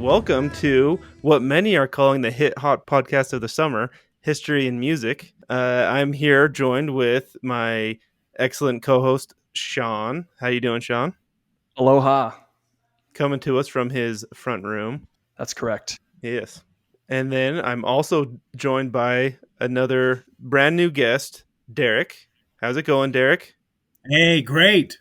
welcome to what many are calling the hit hot podcast of the summer, History and Music. I'm here joined with my excellent co-host, Sean. How you doing, Sean? Aloha. Coming to us from his front room. That's correct. Yes. And then I'm also joined by another brand new guest, Derek. How's it going, Derek? Hey, great.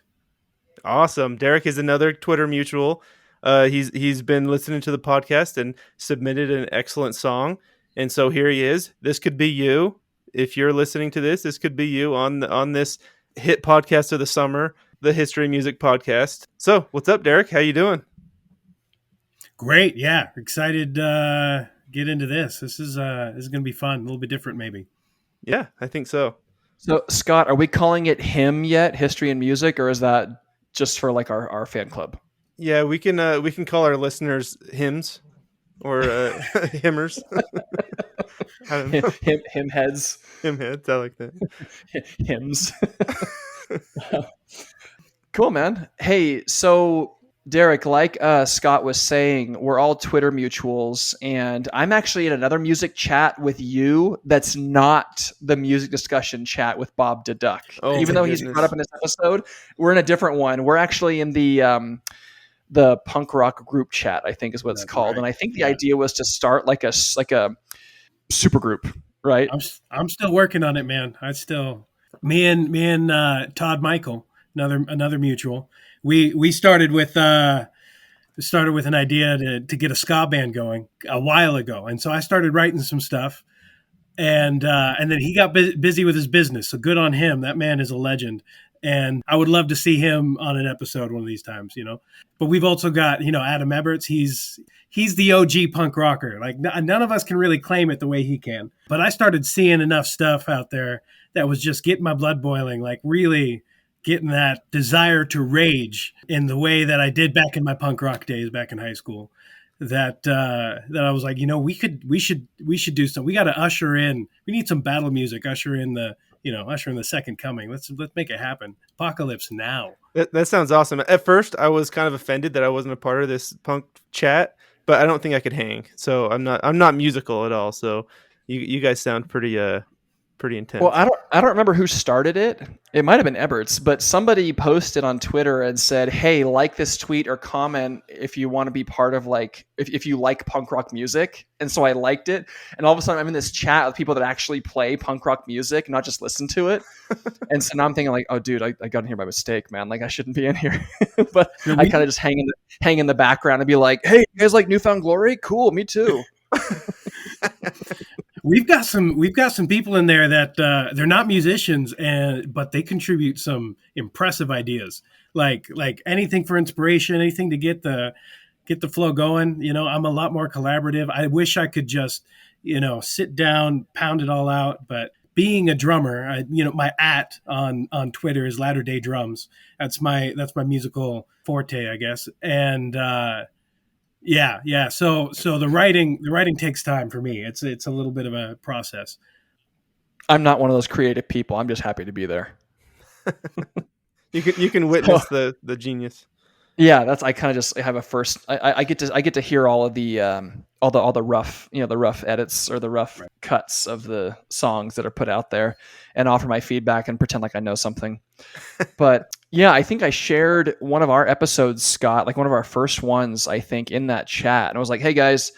Awesome. Derek is another Twitter mutual. He's been listening to the podcast and submitted an excellent song. And so here he is. This could be you. If you're listening to this, this could be you on this hit podcast of the summer, the History and Music Podcast. So what's up, Derek? How you doing? Great. Yeah. Excited to get into this. This is going to be fun. A little bit different, maybe. Yeah, I think so. So, Scott, are we calling it him yet, History and Music, or is that just for like our fan club? Yeah, we can call our listeners hymns or himmers. I don't know. Him heads. Him heads. I like that. Hymns. Cool, man. Hey, so Derek, like Scott was saying, we're all Twitter mutuals, and I'm actually in another music chat with you that's not the music discussion chat with Bob Deduck. Oh, even though he's brought up in this episode, we're in a different one. We're actually in the punk rock group chat, I think is what it's called. Right. And I think the idea was to start like a super group, right? I'm still working on it, man. Me and Todd Michael, another mutual. We started with an idea to get a ska band going a while ago, and so I started writing some stuff, and then he got busy with his business. So good on him. That man is a legend, and I would love to see him on an episode one of these times. But we've also got Adam Eberts. He's the OG punk rocker. Like none of us can really claim it the way he can. But I started seeing enough stuff out there that was just getting my blood boiling, like really getting that desire to rage in the way that I did back in my punk rock days back in high school. That I was like, we should do something. We got to usher in. We need some battle music. Usher in the second coming. Let's make it happen. Apocalypse now. That sounds awesome. At first, I was kind of offended that I wasn't a part of this punk chat, but I don't think I could hang. So I'm not musical at all. So you guys sound pretty intense. Well, I don't remember who started it. It might have been Eberts, but somebody posted on Twitter and said, "Hey, like this tweet or comment if you want to be part of if you like punk rock music." And so I liked it, and all of a sudden I'm in this chat with people that actually play punk rock music, not just listen to it. And so now I'm thinking like, "Oh, dude, I got in here by mistake, man. Like I shouldn't be in here." But I kind of just hang in the background and be like, "Hey, you guys like Newfound Glory? Cool, me too." We've got some people in there that they're not musicians, but they contribute some impressive ideas. Like anything for inspiration, anything to get the flow going. I'm a lot more collaborative. I wish I could just sit down, pound it all out. But being a drummer, my on Twitter is Latter Day Drums. That's my musical forte, I guess. And Yeah. So the writing takes time for me. It's a little bit of a process. I'm not one of those creative people. I'm just happy to be there. You can witness the genius. Yeah, I kind of just have a first. I get to hear all of the all the rough the rough edits or the rough cuts of the songs that are put out there, and offer my feedback and pretend like I know something. But yeah, I think I shared one of our episodes, Scott, like one of our first ones, I think, in that chat, and I was like, "Hey guys,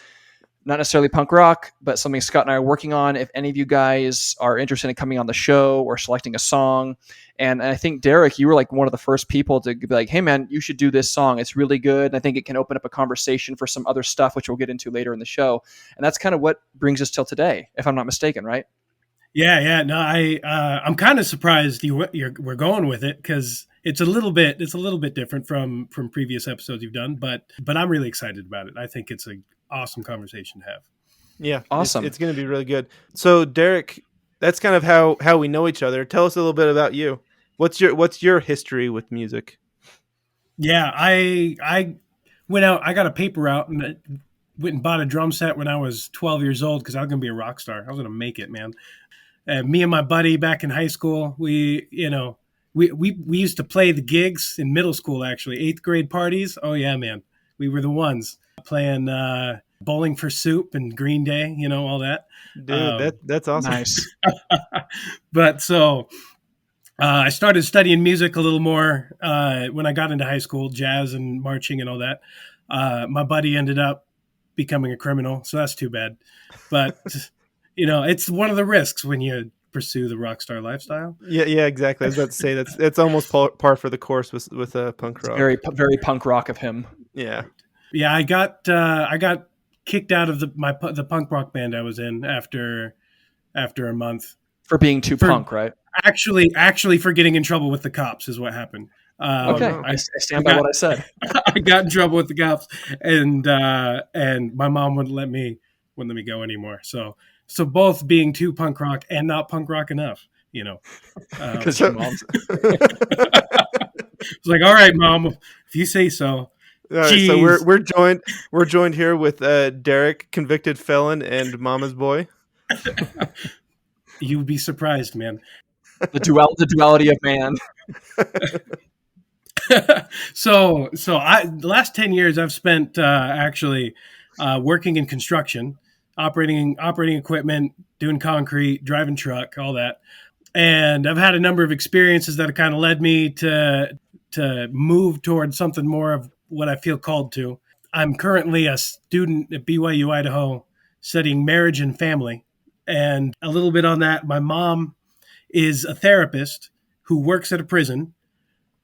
not necessarily punk rock, but something Scott and I are working on. If any of you guys are interested in coming on the show or selecting a song." And I think, Derek, you were like one of the first people to be like, "Hey man, you should do this song. It's really good. And I think it can open up a conversation for some other stuff, which we'll get into later in the show." And that's kind of what brings us till today, if I'm not mistaken, right? Yeah. No, I'm kind of surprised we're going with it because it's a little bit different from previous episodes you've done, but I'm really excited about it. I think it's an awesome conversation to have. Yeah, awesome. It's going to be really good. So, Derek, that's kind of how we know each other. Tell us a little bit about you. What's your history with music? Yeah, I went out. I got a paper out and went and bought a drum set when I was 12 years old because I was going to be a rock star. I was going to make it, man. Me and my buddy back in high school, we used to play the gigs in middle school. Actually, 8th grade parties. Oh yeah, man, we were the ones. playing Bowling for Soup and Green Day, all that. Dude, that's awesome. Nice. But so I started studying music a little more when I got into high school, jazz and marching and all that. My buddy ended up becoming a criminal, so that's too bad. But, it's one of the risks when you pursue the rock star lifestyle. Yeah, exactly. I was about to say that's almost par for the course with punk rock. Very, very punk rock of him. Yeah. Yeah, I got kicked out of the punk rock band I was in after a month. For being too punk, right? Actually, for getting in trouble with the cops is what happened. Okay, I stand by what I said. I got in trouble with the cops, and my mom wouldn't let me go anymore. So both being too punk rock and not punk rock enough, Because your mom's. It's like, all right, Mom, if you say so. All right, so we're joined here with Derek, convicted felon, and Mama's boy. You'd be surprised, man. The duality of man. So the last 10 years I've spent actually working in construction, operating equipment, doing concrete, driving truck, all that. And I've had a number of experiences that have kind of led me to move towards something more of what I feel called to. I'm currently a student at BYU, Idaho, studying marriage and family. And a little bit on that, my mom is a therapist who works at a prison.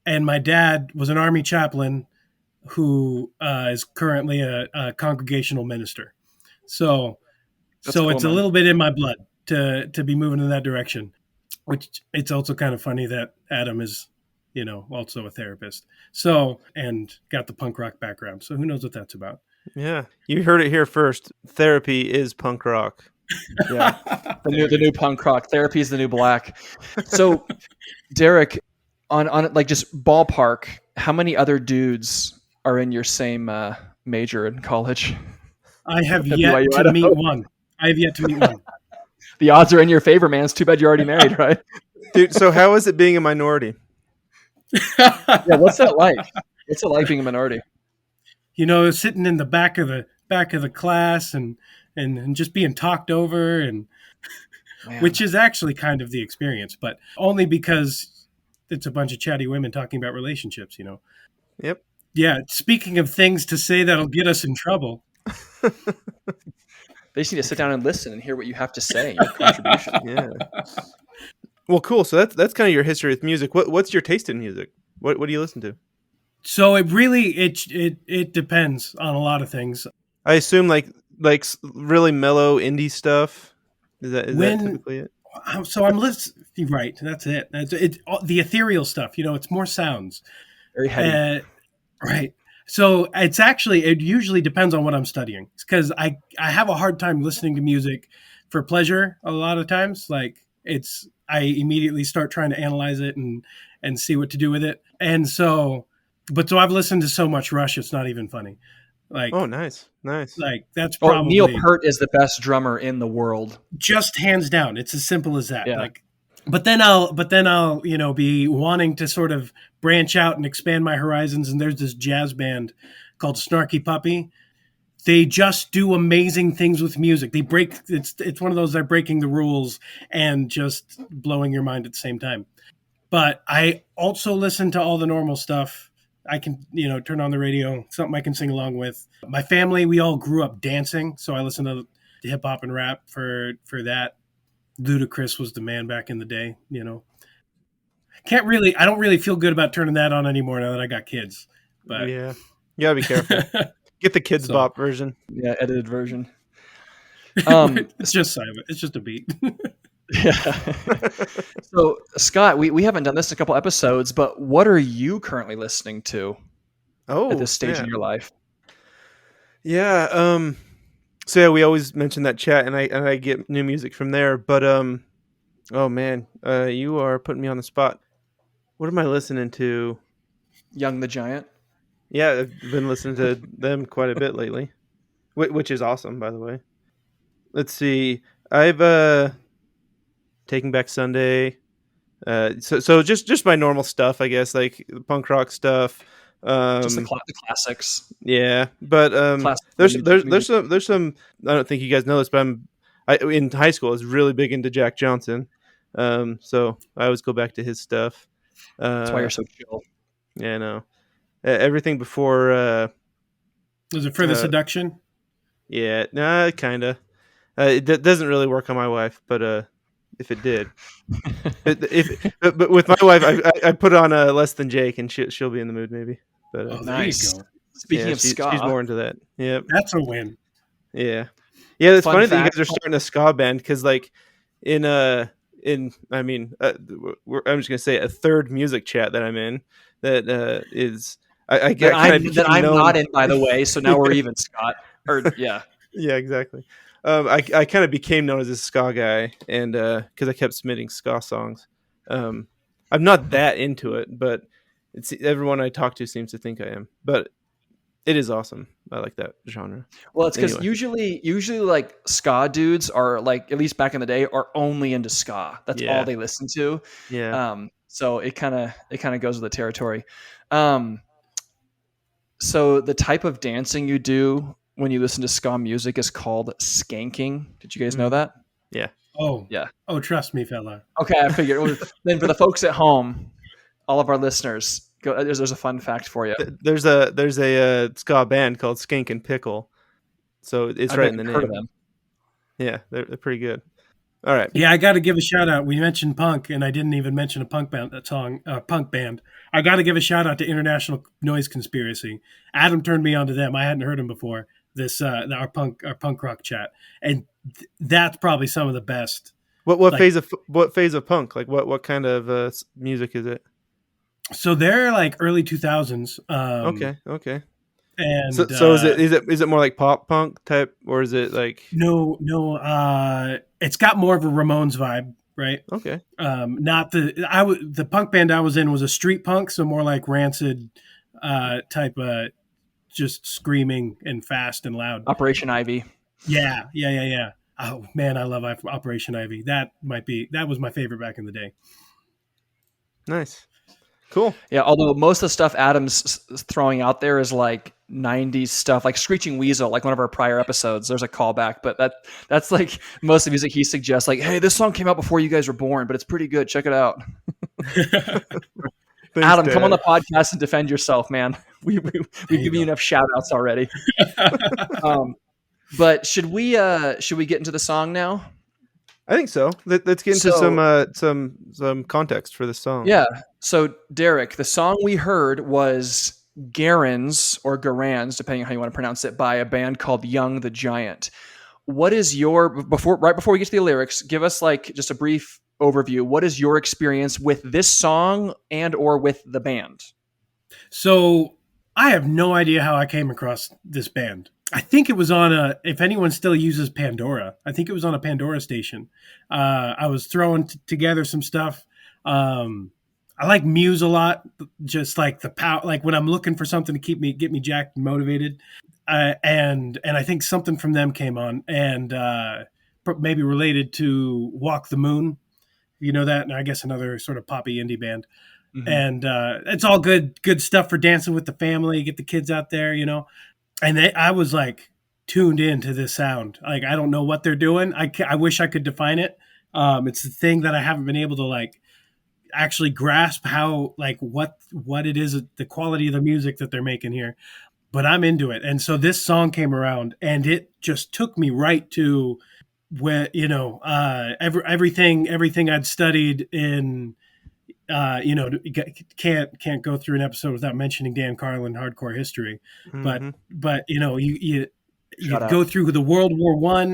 And my dad was an Army chaplain who is currently a congregational minister. So Cool, it's man. a little bit in my blood to be moving in that direction, which it's also kind of funny that Adam is, also a therapist. So, and got the punk rock background. So who knows what that's about? Yeah. You heard it here first. Therapy is punk rock. Yeah. The new punk rock. Therapy is the new black. So, Derek, on like just ballpark, how many other dudes are in your same major in college? I have yet to meet one. The odds are in your favor, man. It's too bad you're already married, right? Dude, so how is it being a minority? Yeah, what's that like? What's it like being a minority? Sitting in the back of the class and just being talked over, and Man. Which is actually kind of the experience, but only because it's a bunch of chatty women talking about relationships, Yep. Yeah. Speaking of things to say that'll get us in trouble. They just need to sit down and listen and hear what you have to say, your contribution. Yeah. Well, cool. So that's kind of your history with music. What's your taste in music? What do you listen to? So it really it depends on a lot of things. I assume like really mellow indie stuff. Is that typically it? So I'm listening. Right. That's it. The ethereal stuff. It's more sounds. Very heady. Right. So it usually depends on what I'm studying, because I have a hard time listening to music for pleasure a lot of times. Like I immediately start trying to analyze it and see what to do with it. And so I've listened to so much Rush, it's not even funny. Like, oh, nice. Like that's probably Neil Peart is the best drummer in the world, just hands down. It's as simple as that. Yeah. Like, but then I'll be wanting to sort of branch out and expand my horizons. And there's this jazz band called Snarky Puppy. They just do amazing things with music. It's one of those, they're breaking the rules and just blowing your mind at the same time. But I also listen to all the normal stuff. I can, turn on the radio, something I can sing along with. My family, we all grew up dancing, so I listen to hip hop and rap for that. Ludacris was the man back in the day, I don't really feel good about turning that on anymore now that I got kids. But yeah, you gotta be careful. Get the Kids Bop version. Yeah, edited version. It's just silent. It's just a beat. Yeah. So, Scott, we haven't done this in a couple episodes, but what are you currently listening to at this stage in your life? Yeah. So yeah, we always mention that chat, and I get new music from there. But oh man, you are putting me on the spot. What am I listening to? Young the Giant. Yeah, I've been listening to them quite a bit lately, which is awesome, by the way. Let's see. I've Taking Back Sunday. So just my normal stuff, I guess, like punk rock stuff. Just the classics. Yeah, but There's some. I don't think you guys know this, but in high school I was really big into Jack Johnson. So I always go back to his stuff. That's why you're so chill. Yeah, no. Everything before. Was it for the seduction? Yeah, nah, kind of. It doesn't really work on my wife, but if it did, but with my wife, I put on Less Than Jake, and she'll be in the mood maybe. But nice. Speaking of ska, she's more into that. Yeah, that's a win. Yeah. It's funny that you guys are starting a ska band because, like, I'm just gonna say a third music chat that I'm in that is I'm not in, by the way. So now we're even, Scott. Yeah, exactly. I kind of became known as a ska guy, and because I kept submitting ska songs. I'm not that into it, but everyone I talk to seems to think I am. But it is awesome. I like that genre. Well, it's because usually like ska dudes are, like, at least back in the day, are only into ska. That's all they listen to. Yeah. So it kind of goes with the territory. So the type of dancing you do when you listen to ska music is called skanking. Did you guys know that? Yeah. Oh, yeah. Oh, trust me, fella. Okay, I figured. Then for the folks at home, all of our listeners, there's a fun fact for you. There's a ska band called Skank and Pickle, so it's right in the name. Heard of them. Yeah, they're pretty good. All right. Yeah, I got to give a shout out. We mentioned punk, and I didn't even mention a punk band. Punk band. I got to give a shout out to International Noise Conspiracy. Adam turned me on to them. I hadn't heard them before. Our punk rock chat, and that's probably some of the best. What phase of punk? Like what kind of music is it? So they're like early 2000s. Okay. And so is it more like pop punk type, or is it like no? It's got more of a Ramones vibe, right? Okay. Not the punk band I was in was a street punk, so more like Rancid type of just screaming and fast and loud. Operation Ivy. Yeah. Oh man, I love Operation Ivy. That was my favorite back in the day. Nice. Cool. Yeah, although most of the stuff Adam's throwing out there is like 90s stuff, like Screeching Weasel, like one of our prior episodes. There's a callback, but that's like most of the music he suggests. Like, hey, this song came out before you guys were born, but it's pretty good. Check it out. Thanks, Adam, Dad. come on the podcast and defend yourself, man. We've given you enough shout outs already. But should we get into the song now? I think so. Let's get into some context for the song. Yeah. So, Derek, the song we heard was Garands, or Garands, depending on how you want to pronounce it, by a band called Young the Giant. What is right before we get to the lyrics, give us like just a brief overview. What is your experience with this song and or with the band? So I have no idea how I came across this band. I think it was on if anyone still uses Pandora, I think it was on a Pandora station. I was throwing together some stuff. I like Muse a lot, just like the power, like when I'm looking for something to get me jacked and motivated. And I think something from them came on, and maybe related to Walk the Moon. You know that, and I guess another sort of poppy indie band. Mm-hmm. And it's all good stuff for dancing with the family, get the kids out there, you know. And I was like tuned into this sound. Like, I don't know what they're doing. I wish I could define it. It's the thing that I haven't been able to like actually grasp how, like, what it is, the quality of the music that they're making here. But I'm into it. And so this song came around, and it just took me right to where, you know, everything I'd studied in. Can't go through an episode without mentioning Dan Carlin, Hardcore History. Mm-hmm. But you know, you go through the World War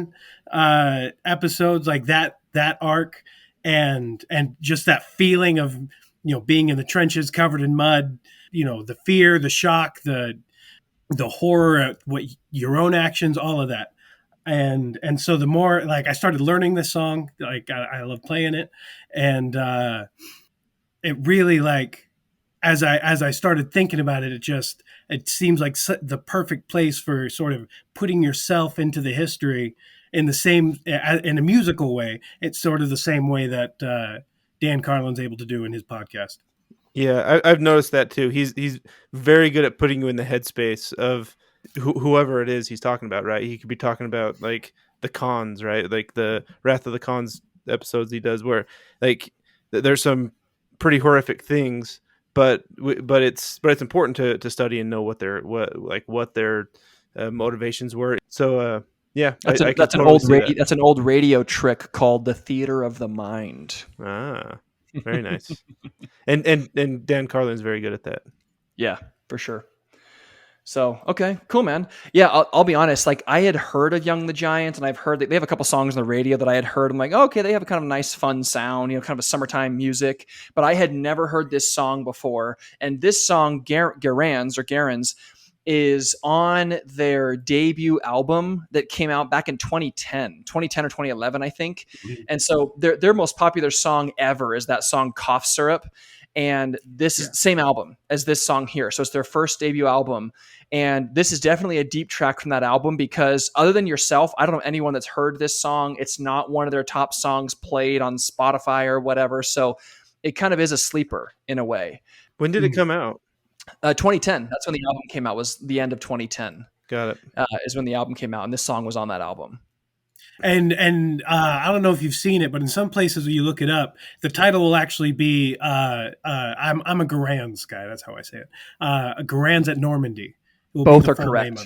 I episodes, like that arc, and just that feeling of, you know, being in the trenches covered in mud, you know, the fear, the shock, the horror, what your own actions, all of that. And so the more, like, I started learning this song, like I love playing it, and it really, like, as I started thinking about it, it seems like the perfect place for sort of putting yourself into the history in a musical way. It's sort of the same way that Dan Carlin's able to do in his podcast. Yeah, I've noticed that too. He's very good at putting you in the headspace of whoever it is he's talking about, right? He could be talking about like the cons, right? Like the Wrath of the Cons episodes he does, where like there's some pretty horrific things, but it's important to study and know what their motivations were. So yeah, I can totally see that. That's an old radio trick called the theater of the mind. Ah, very nice. and Dan Carlin's very good at that. Yeah, for sure. So, okay, cool, man. Yeah, I'll be honest. Like, I had heard of Young the Giant, and I've heard that they have a couple songs on the radio that I had heard. I'm like, oh, okay, they have a kind of nice, fun sound, kind of a summertime music. But I had never heard this song before. And this song, Garands, is on their debut album that came out back in 2010 or 2011, I think. Mm-hmm. And so their most popular song ever is that song Cough Syrup. And this is the same album as this song here. So it's their first debut album. And this is definitely a deep track from that album because other than yourself, I don't know anyone that's heard this song. It's not one of their top songs played on Spotify or whatever. So it kind of is a sleeper in a way. When did it come out? 2010. That's when the album came out, was the end of 2010. Got it. Is when the album came out. And this song was on that album. And I don't know if you've seen it, but in some places when you look it up, the title will actually be I'm a Garands guy. That's how I say it. Garands at Normandie. Both are correct.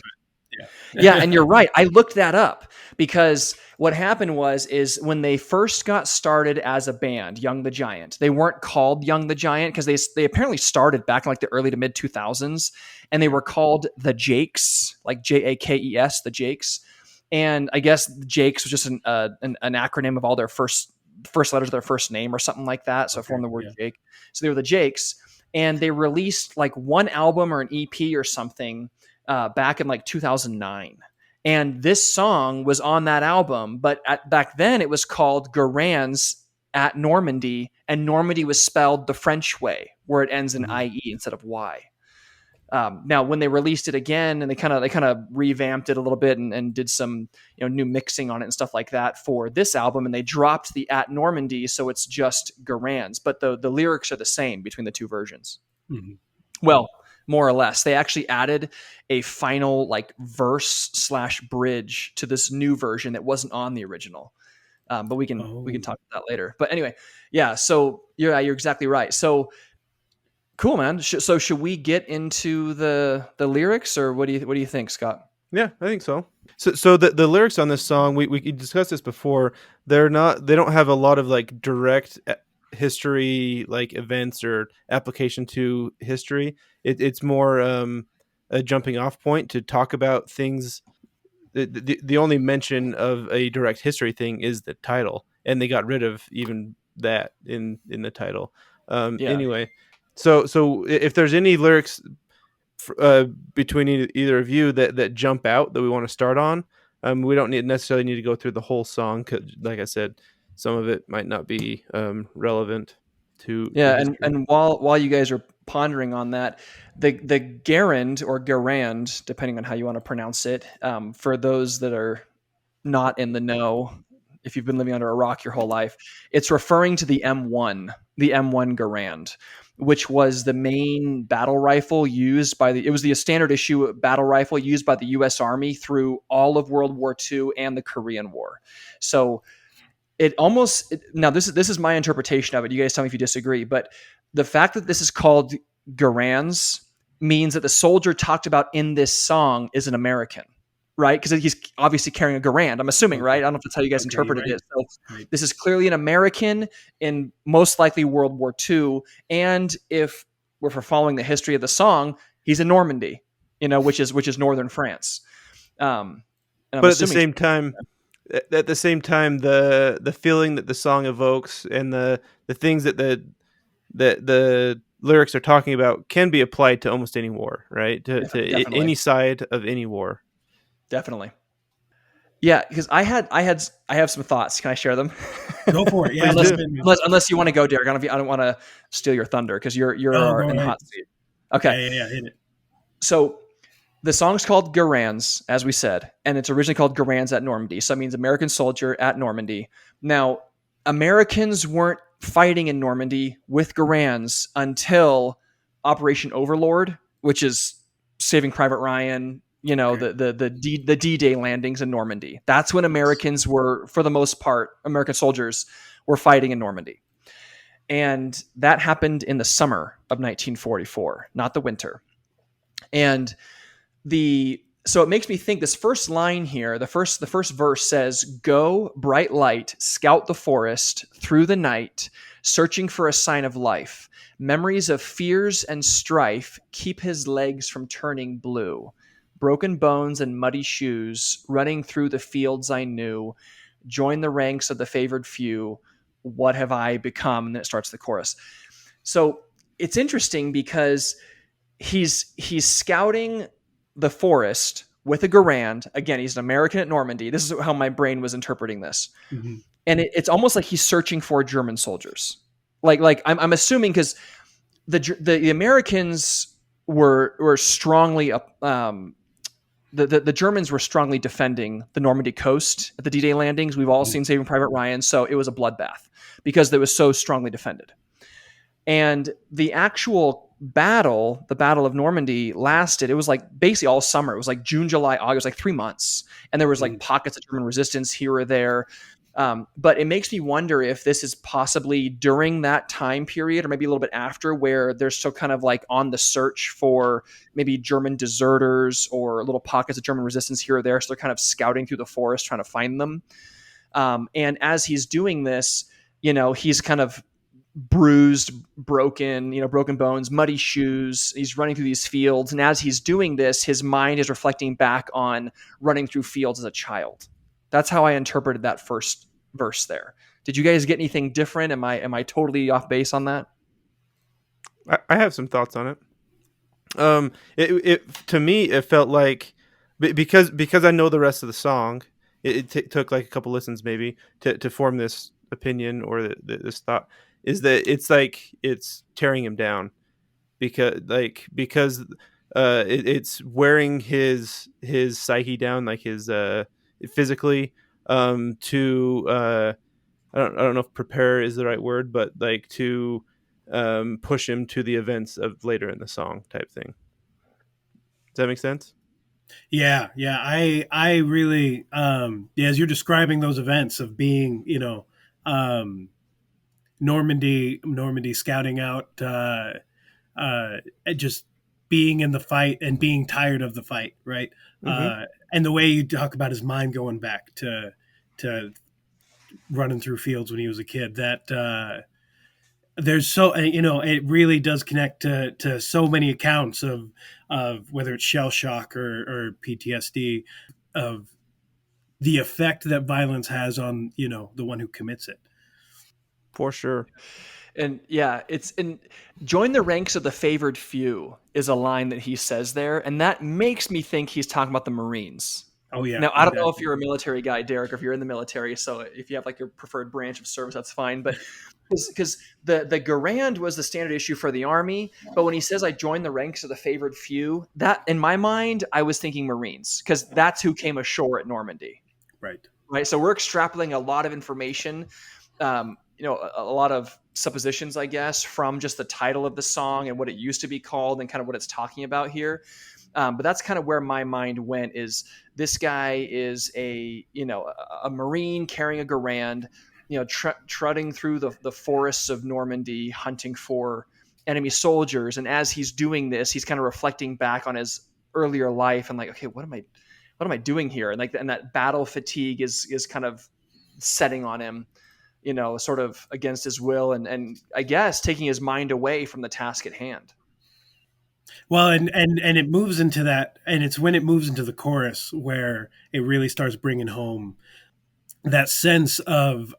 Yeah, and you're right. I looked that up because what happened is when they first got started as a band, Young the Giant, they weren't called Young the Giant because they apparently started back in like the early to mid 2000s, and they were called the Jakes, like Jakes, the Jakes. And I guess Jakes was just an acronym of all their first letters of their first name or something like that. So it formed the word Jake. So they were the Jakes, and they released like one album or an EP or something back in like 2009. And this song was on that album, but back then it was called Garands at Normandie, and Normandy was spelled the French way, where it ends in IE instead of Y. Now, when they released it again, and they kind of revamped it a little bit and did some new mixing on it and stuff like that for this album, and they dropped the at Normandie, so it's just Garands, but the lyrics are the same between the two versions. Mm-hmm. Well, more or less. They actually added a final like verse/bridge to this new version that wasn't on the original. But we can talk about that later. But anyway, yeah. So you're exactly right. So. Cool, man. So should we get into the lyrics, or what do you think, Scott? Yeah, I think so. So the lyrics on this song, we discussed this before. They don't have a lot of like direct history, like events or application to history. It's more a jumping off point to talk about things. The only mention of a direct history thing is the title, and they got rid of even that in the title. Anyway. So if there's any lyrics between either of you that jump out that we want to start on, we don't necessarily need to go through the whole song. 'Cause, like I said, some of it might not be relevant to. Yeah, and while you guys are pondering on that, the Garand or Garand, depending on how you want to pronounce it, for those that are not in the know, if you've been living under a rock your whole life, it's referring to the M1 Garand, which was the main battle rifle used it was the standard issue battle rifle used by the U.S. Army through all of World War II and the Korean War. So now this is my interpretation of it. You guys tell me if you disagree, but the fact that this is called Garands means that the soldier talked about in this song is an American. Right, because he's obviously carrying a Garand. I'm assuming, right? I don't know if that's how you guys interpreted it. So this is clearly an American in most likely World War II, and if we're following the history of the song, he's in Normandy, which is northern France. But at the same time, the feeling that the song evokes and the things that the lyrics are talking about can be applied to almost any war, right? To any side of any war. Definitely. Yeah, because I have some thoughts. Can I share them? Go for it. Yeah, unless you want to go, Derek. I don't want to steal your thunder because you're in the hot seat. Okay. Yeah, hit it. So the song's called Garands, as we said, and it's originally called Garands at Normandie. So that means American soldier at Normandy. Now, Americans weren't fighting in Normandy with Garands until Operation Overlord, which is Saving Private Ryan, you know, the D-Day landings in Normandy. That's when Americans were, for the most part, American soldiers were fighting in Normandy. And that happened in the summer of 1944, not the winter. And so it makes me think, this first line here, the first verse says, "Go, bright light, scout the forest through the night, searching for a sign of life. Memories of fears and strife keep his legs from turning blue. Broken bones and muddy shoes, running through the fields I knew, join the ranks of the favored few. What have I become?" And then it starts the chorus. So it's interesting because he's scouting the forest with a Garand. Again, he's an American at Normandy. This is how my brain was interpreting this. Mm-hmm. And it's almost like he's searching for German soldiers. Like I'm assuming, because the Americans were strongly the Germans were strongly defending the Normandy coast at the D-Day landings. We've all seen Saving Private Ryan, so it was a bloodbath because it was so strongly defended. And the actual battle, the Battle of Normandy, lasted, it was like basically all summer. It was like June, July, August, like 3 months. And there was like pockets of German resistance here or there. But it makes me wonder if this is possibly during that time period, or maybe a little bit after, where they're still kind of like on the search for maybe German deserters or little pockets of German resistance here or there. So they're kind of scouting through the forest, trying to find them. And as he's doing this, you know, he's kind of bruised, broken, you know, broken bones, muddy shoes. He's running through these fields. And as he's doing this, his mind is reflecting back on running through fields as a child. That's how I interpreted that first verse there. Did you guys get anything different? Am I totally off base on that? I have some thoughts on it. It to me, it felt like, because I know the rest of the song, it took like a couple listens maybe to form this opinion or this thought, is that it's like it's tearing him down because it's wearing his psyche down, like his physically, to I don't know if prepare is the right word, but like to push him to the events of later in the song type thing. Does that make sense? Yeah. I really, as you're describing those events of being, you know, Normandy scouting out, just being in the fight and being tired of the fight, right? Mm-hmm. And the way you talk about his mind going back to running through fields when he was a kid, that there's so, you know, it really does connect to so many accounts of whether it's shell shock or PTSD, of the effect that violence has on, you know, the one who commits it. For sure. And yeah, join the ranks of the favored few is a line that he says there. And that makes me think he's talking about the Marines. Oh yeah. Now, I don't know if you're a military guy, Derek, or if you're in the military. So if you have like your preferred branch of service, that's fine. But because the Garand was the standard issue for the Army. But when he says, I joined the ranks of the favored few, that in my mind, I was thinking Marines, because that's who came ashore at Normandy. Right. So we're extrapolating a lot of information, you know, a lot of suppositions, I guess, from just the title of the song and what it used to be called and kind of what it's talking about here. But that's kind of where my mind went, is this guy is a Marine carrying a Garand, you know, trudging through the forests of Normandy, hunting for enemy soldiers. And as he's doing this, he's kind of reflecting back on his earlier life and like, okay, what am I doing here? And like, and that battle fatigue is kind of setting on him, you know, sort of against his will, and I guess taking his mind away from the task at hand. Well, and it moves into that, and it's when it moves into the chorus where it really starts bringing home that sense of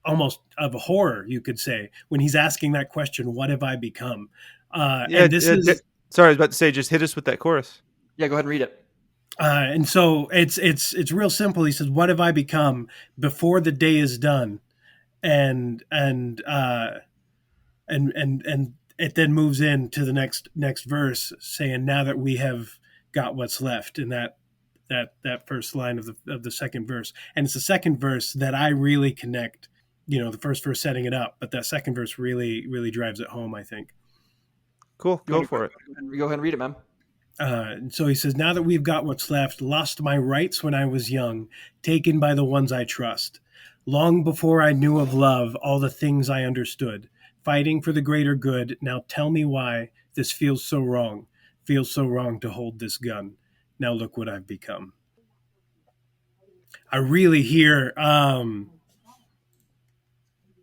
almost of horror, you could say, when he's asking that question, "What have I become?" And this is. Sorry, I was about to say, just hit us with that chorus. Yeah, go ahead and read it. And so it's real simple. He says, "What have I become before the day is done?" And it then moves into the next verse, saying, "Now that we have got what's left," in that first line of the second verse. And it's the second verse that I really connect. You know, the first verse setting it up, but that second verse really drives it home, I think. Cool, go for it. Go ahead and read it, man. So he says, now that we've got what's left, lost my rights when I was young, taken by the ones I trust. Long before I knew of love, all the things I understood, fighting for the greater good. Now tell me why this feels so wrong to hold this gun. Now look what I've become. I really hear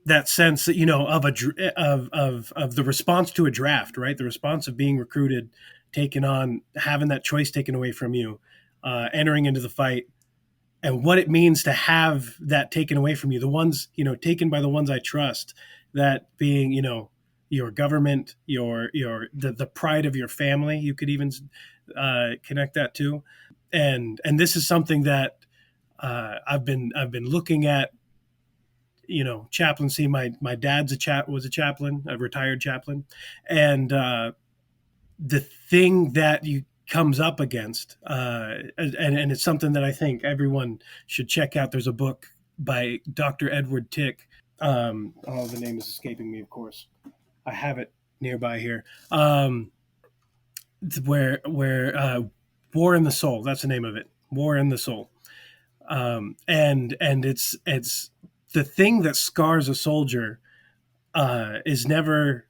that sense that, of of the response to a draft, right? The response of being recruited, taken on, having that choice taken away from you, entering into the fight, and what it means to have that taken away from you. The ones, taken by the ones I trust, that being, your government, the pride of your family. You could even connect that to, and this is something that I've been looking at, chaplaincy. My dad's was a chaplain, a retired chaplain, and the thing that you comes up against, and it's something that I think everyone should check out. There's a book by Dr. Edward Tick. The name is escaping me, of course. I have it nearby here. Where War in the Soul. That's the name of it. War in the Soul. And it's the thing that scars a soldier is never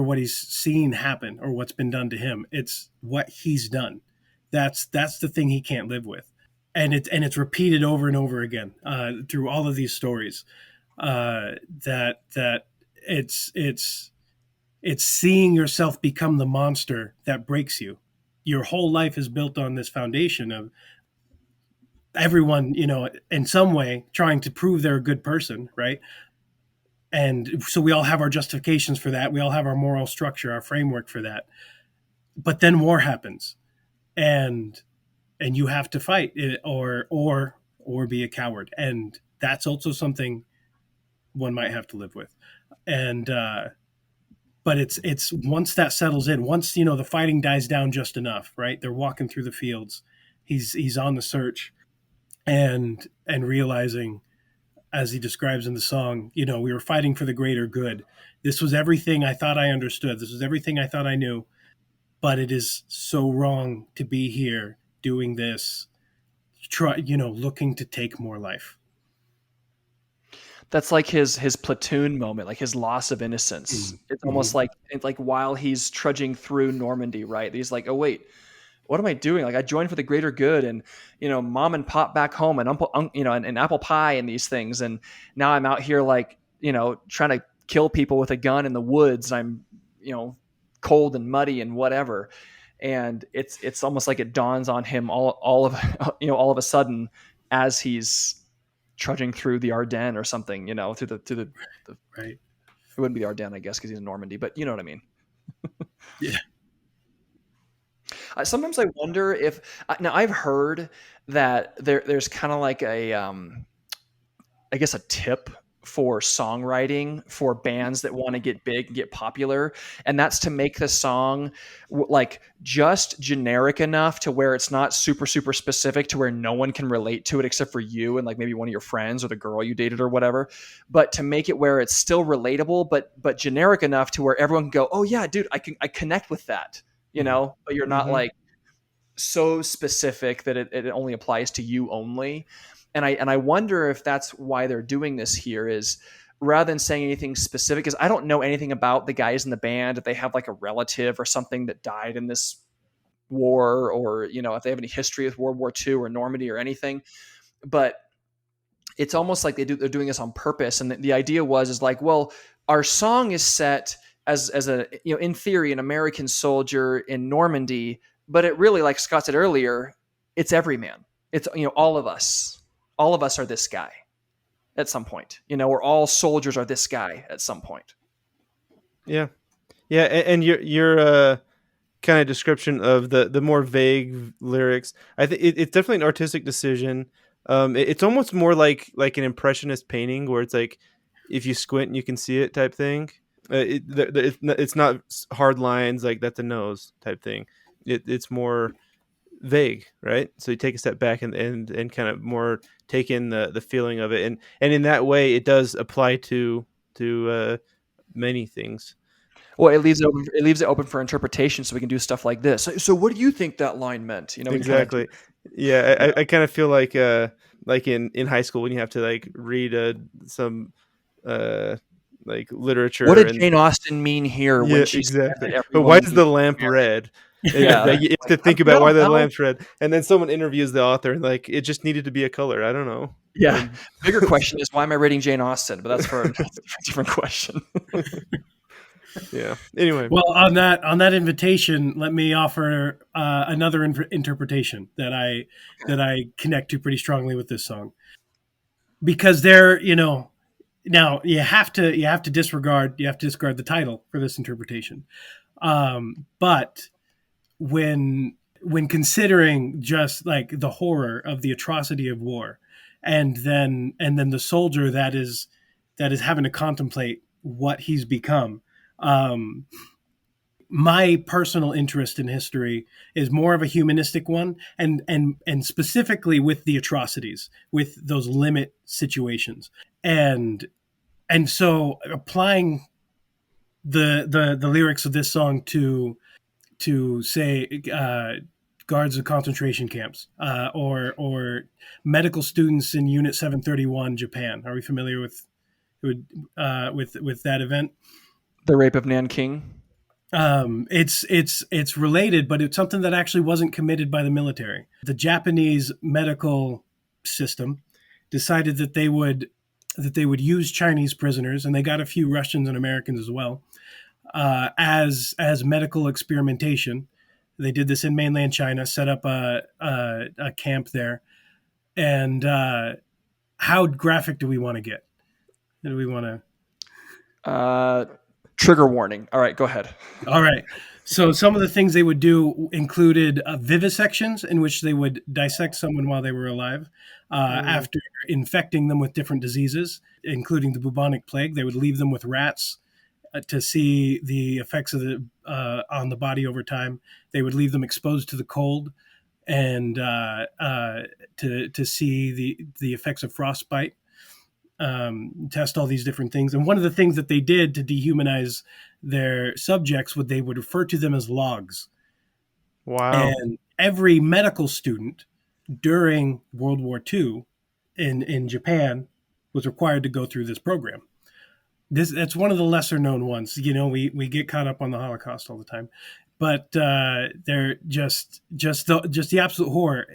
what he's seen happen or what's been done to him. It's what he's done. That's the thing he can't live with, and it's repeated over and over again through all of these stories. That it's seeing yourself become the monster that breaks you. Your whole life is built on this foundation of everyone, in some way trying to prove they're a good person, right? And so we all have our justifications for that. We all have our moral structure, our framework for that. But then war happens, and you have to fight it, or be a coward, and that's also something one might have to live with. And but it's once that settles in, once the fighting dies down just enough, right? They're walking through the fields. He's on the search, and realizing, as he describes in the song, we were fighting for the greater good. This was everything I thought I understood. This was everything I thought I knew. But it is so wrong to be here doing this, looking to take more life. That's like his platoon moment, like his loss of innocence. Mm-hmm. It's almost like while he's trudging through Normandy, right? He's like, oh wait, what am I doing? Like, I joined for the greater good, and mom and pop back home, and and apple pie and these things, and now I'm out here like trying to kill people with a gun in the woods. I'm cold and muddy and whatever, and it's almost like it dawns on him all of a sudden as he's trudging through the Ardennes or something, through the right. It wouldn't be the Ardennes, I guess, because he's in Normandy, but you know what I mean. Yeah. Sometimes I wonder if now I've heard that there's kind of like I guess a tip for songwriting for bands that want to get big and get popular, and that's to make the song like just generic enough to where it's not super specific to where no one can relate to it except for you and like maybe one of your friends or the girl you dated or whatever, but to make it where it's still relatable but generic enough to where everyone can go, oh yeah, dude, I connect with that, but you're not like so specific that it only applies to you only. And I wonder if that's why they're doing this here, is rather than saying anything specific, because I don't know anything about the guys in the band, if they have like a relative or something that died in this war, or, if they have any history with World War II or Normandy or anything. But it's almost like they're doing this on purpose. And the idea is like, well, our song is set as a, in theory, an American soldier in Normandy, but it really, like Scott said earlier, it's everyman. It's, all of us. All of us are this guy at some point, or all soldiers are this guy at some point. Yeah. Yeah. And your kind of description of the more vague lyrics, I think it's definitely an artistic decision. It's almost more like an impressionist painting where it's like, if you squint, you can see it type thing. It's not hard lines like that's a nose type thing. It's more vague, right? So you take a step back and kind of more take in the feeling of it, and in that way it does apply to many things. Well, it leaves it open for interpretation, so we can do stuff like this. So what do you think that line meant? We can kind of Exactly. Yeah, I kind of feel like in high school when you have to like read some like literature what did and Jane Austen mean here when yeah, she said that exactly. But why everyone is needs the lamp marriage? red? Yeah, Like, you have to I think about why don't the know. lamp's red, and then someone interviews the author, and like it just needed to be a color. I don't know. Yeah. Bigger question is, why am I reading Jane Austen? But that's for a different question. Yeah. Anyway, Well, on that invitation, let me offer another interpretation that I connect to pretty strongly with this song, because now you have to disregard the title for this interpretation. But when considering just like the horror of the atrocity of war, and then the soldier that is having to contemplate what he's become. Um, my personal interest in history is more of a humanistic one, and specifically with the atrocities, with those limit situations, and so applying the lyrics of this song to say guards of concentration camps, or medical students in Unit 731 Japan. Are we familiar with that event? The Rape of Nanking. It's related, but it's something that actually wasn't committed by the military. The Japanese medical system decided that they would use Chinese prisoners, and they got a few Russians and Americans as well, as medical experimentation. They did this in mainland China, set up a camp there. And how graphic do we want to get? Do we want to? Trigger warning. All right, go ahead. All right. So some of the things they would do included vivisections, in which they would dissect someone while they were alive. After infecting them with different diseases, including the bubonic plague, they would leave them with rats to see the effects of on the body over time. They would leave them exposed to the cold, and to see the effects of frostbite. Test all these different things. And one of the things that they did to dehumanize their subjects they would refer to them as logs. wow. And every medical student during World War II in Japan was required to go through this program. That's one of the lesser known ones. We get caught up on the Holocaust all the time, but they're just the absolute horror.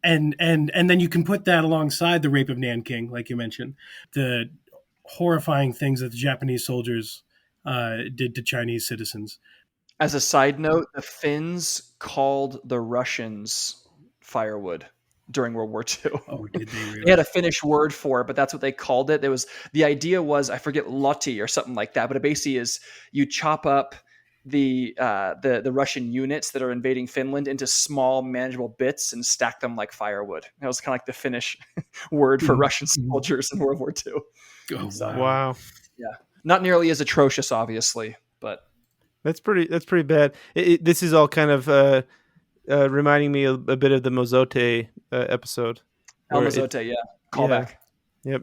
And then you can put that alongside the rape of Nanking, like you mentioned, the horrifying things that the Japanese soldiers did to Chinese citizens. As a side note, the Finns called the Russians firewood during World War II. Oh, did they really? They had a Finnish word for it, but that's what they called it. The idea was, I forget, Lotti or something like that, but it basically is you chop up the Russian units that are invading Finland into small, manageable bits and stack them like firewood. That was kind of like the Finnish word for Russian soldiers in World War II. Oh, Wow. Yeah, not nearly as atrocious, obviously, but That's pretty bad. This is all kind of reminding me a bit of the Mozote episode. El Mozote, yeah, callback. Yeah. Yep.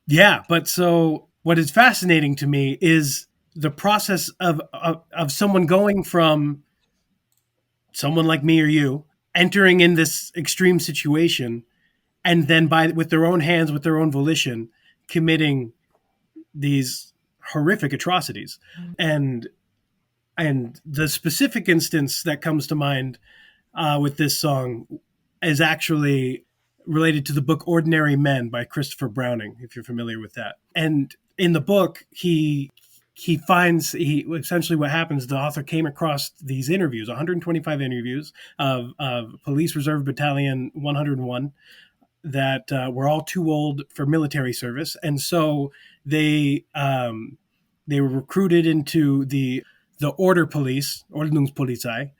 Yeah, but so what is fascinating to me is the process of someone going from someone like me or you entering in this extreme situation, and then with their own hands, with their own volition, committing these horrific atrocities. And the specific instance that comes to mind with this song is actually related to the book Ordinary Men by Christopher Browning, if you're familiar with that. And in the book, he essentially what happens, the author came across these interviews, 125 interviews of Police Reserve Battalion 101 that were all too old for military service. And so they were recruited into the order police, Ordnungspolizei,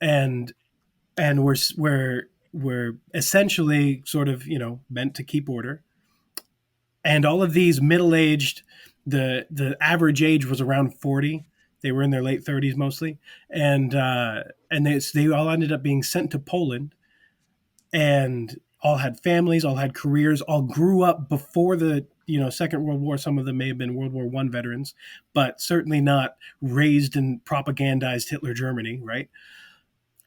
and were essentially sort of, meant to keep order. And all of these middle-aged, the average age was around 40. They were in their late 30s mostly, and they all ended up being sent to Poland, and all had families, all had careers, all grew up before the Second World War. Some of them may have been World War I veterans, but certainly not raised and propagandized Hitler Germany, right?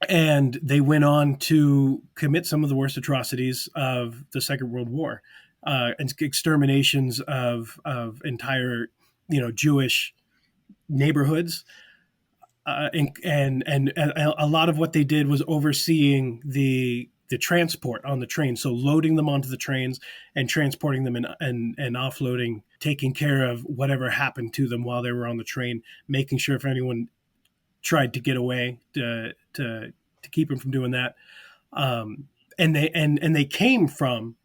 And they went on to commit some of the worst atrocities of the Second World War, and exterminations of entire, Jewish neighborhoods. And a lot of what they did was overseeing the transport on the train, so loading them onto the trains and transporting them and offloading, taking care of whatever happened to them while they were on the train, making sure if anyone tried to get away to keep them from doing that. And they came from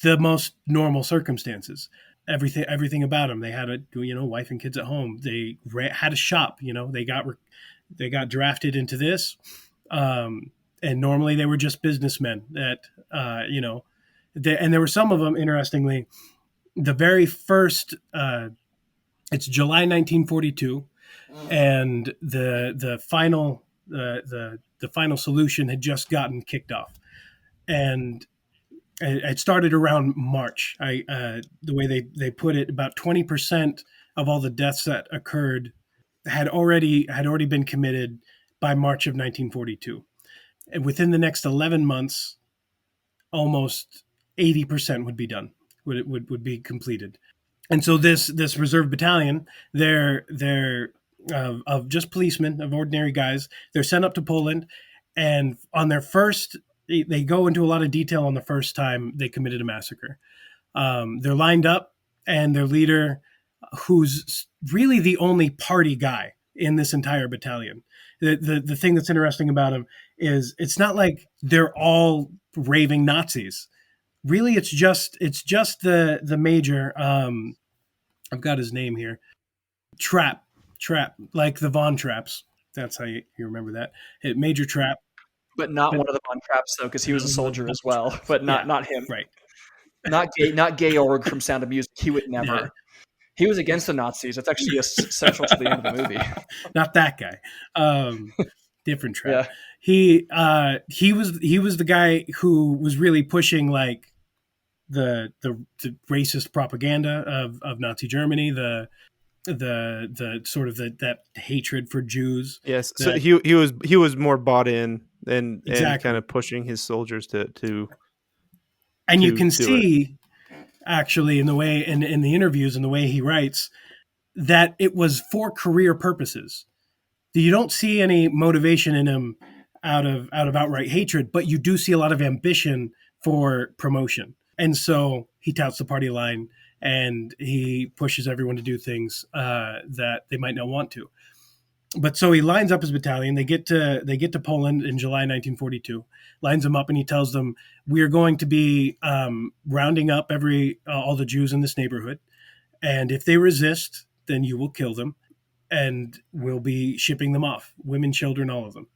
the most normal circumstances. Everything about them. They had a wife and kids at home. They had a shop. They got drafted into this, and normally they were just businessmen that and there were some of them. Interestingly, the very first, it's July 1942, and the final solution had just gotten kicked off, and it started around March. The way they put it, about 20% of all the deaths that occurred had already been committed by March of 1942. And within the next 11 months, almost 80% would be done, would be completed. And so this reserve battalion, they're of just policemen, of ordinary guys. They're sent up to Poland, and on their first, they go into a lot of detail on the first time they committed a massacre. They're lined up, and their leader, who's really the only party guy in this entire battalion. The thing that's interesting about him is it's not like they're all raving Nazis. Really, it's just the major. I've got his name here. Trap, like the Von Traps. That's how you remember that. Major Trap. But not one of the Von Traps, though, because he was a soldier as well. But not him. Right. Not Georg from Sound of Music. He would never. Yeah. He was against the Nazis. That's actually central to the end of the movie. Not that guy. Different Trap. Yeah. He was the guy who was really pushing like the racist propaganda of Nazi Germany, the sort of that hatred for Jews. Yes. So he was more bought in and kind of pushing his soldiers to and you can see actually in the way in the interviews and the way he writes that it was for career purposes. You don't see any motivation in him out of outright hatred, but you do see a lot of ambition for promotion. And so he touts the party line and he pushes everyone to do things that they might not want to. But so he lines up his battalion. They get to Poland in July 1942. Lines them up and he tells them, "We are going to be rounding up all the Jews in this neighborhood, and if they resist, then you will kill them, and we'll be shipping them off, women, children, all of them."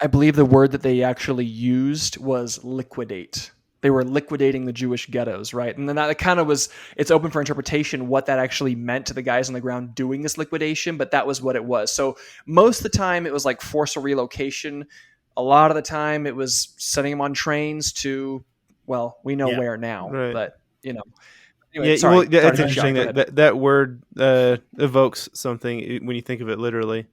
I believe the word that they actually used was liquidate. They were liquidating the Jewish ghettos, right? And then that kind of it's open for interpretation what that actually meant to the guys on the ground doing this liquidation, but that was what it was. So most of the time it was like forceful relocation. A lot of the time it was setting them on trains to, well, we know where now, right. But Anyway, it's interesting that word evokes something when you think of it literally.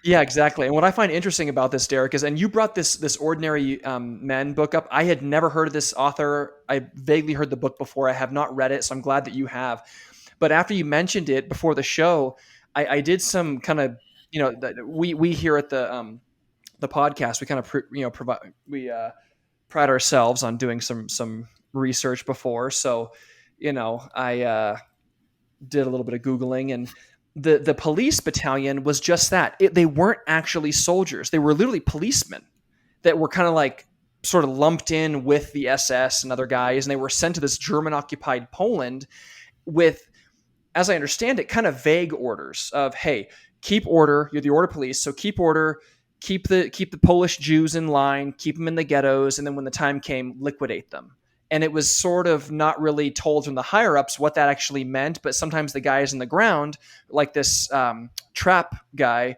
Yeah, exactly. And what I find interesting about this, Derek, is, and you brought this Ordinary Men book up. I had never heard of this author. I vaguely heard the book before. I have not read it, so I'm glad that you have. But after you mentioned it before the show, I did some kind of, we here at the podcast, we kind of pride ourselves on doing some research before. So, I did a little bit of Googling, and the police battalion was just that. They weren't actually soldiers. They were literally policemen that were kind of like sort of lumped in with the SS and other guys. And they were sent to this German occupied Poland with, as I understand it, kind of vague orders of, hey, keep order. You're the order police. So keep order, keep the Polish Jews in line, keep them in the ghettos. And then when the time came, liquidate them. And it was sort of not really told from the higher ups what that actually meant. But sometimes the guys in the ground, like this Trap guy,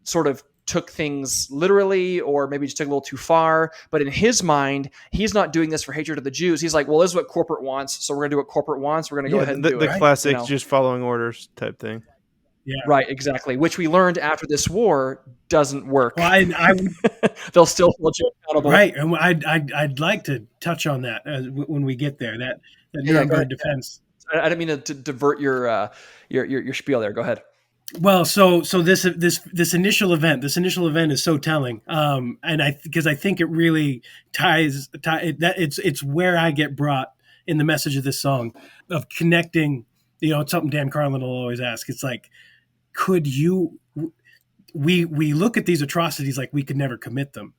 sort of took things literally, or maybe just took a little too far. But in his mind, he's not doing this for hatred of the Jews. He's like, well, this is what corporate wants, so we're going to do what corporate wants. We're going to go ahead and do the it. classic, just following orders type thing. Yeah. Right, exactly. Which we learned after this war doesn't work. Well, I they'll still hold you accountable. Right, and I'd like to touch on that when we get there. That Nuremberg defense. I didn't mean to divert your spiel there. Go ahead. Well, so this initial event is so telling, and because I think it really ties that it's where I get brought in the message of this song of connecting. It's something Dan Carlin will always ask. It's like, could you? We look at these atrocities like we could never commit them,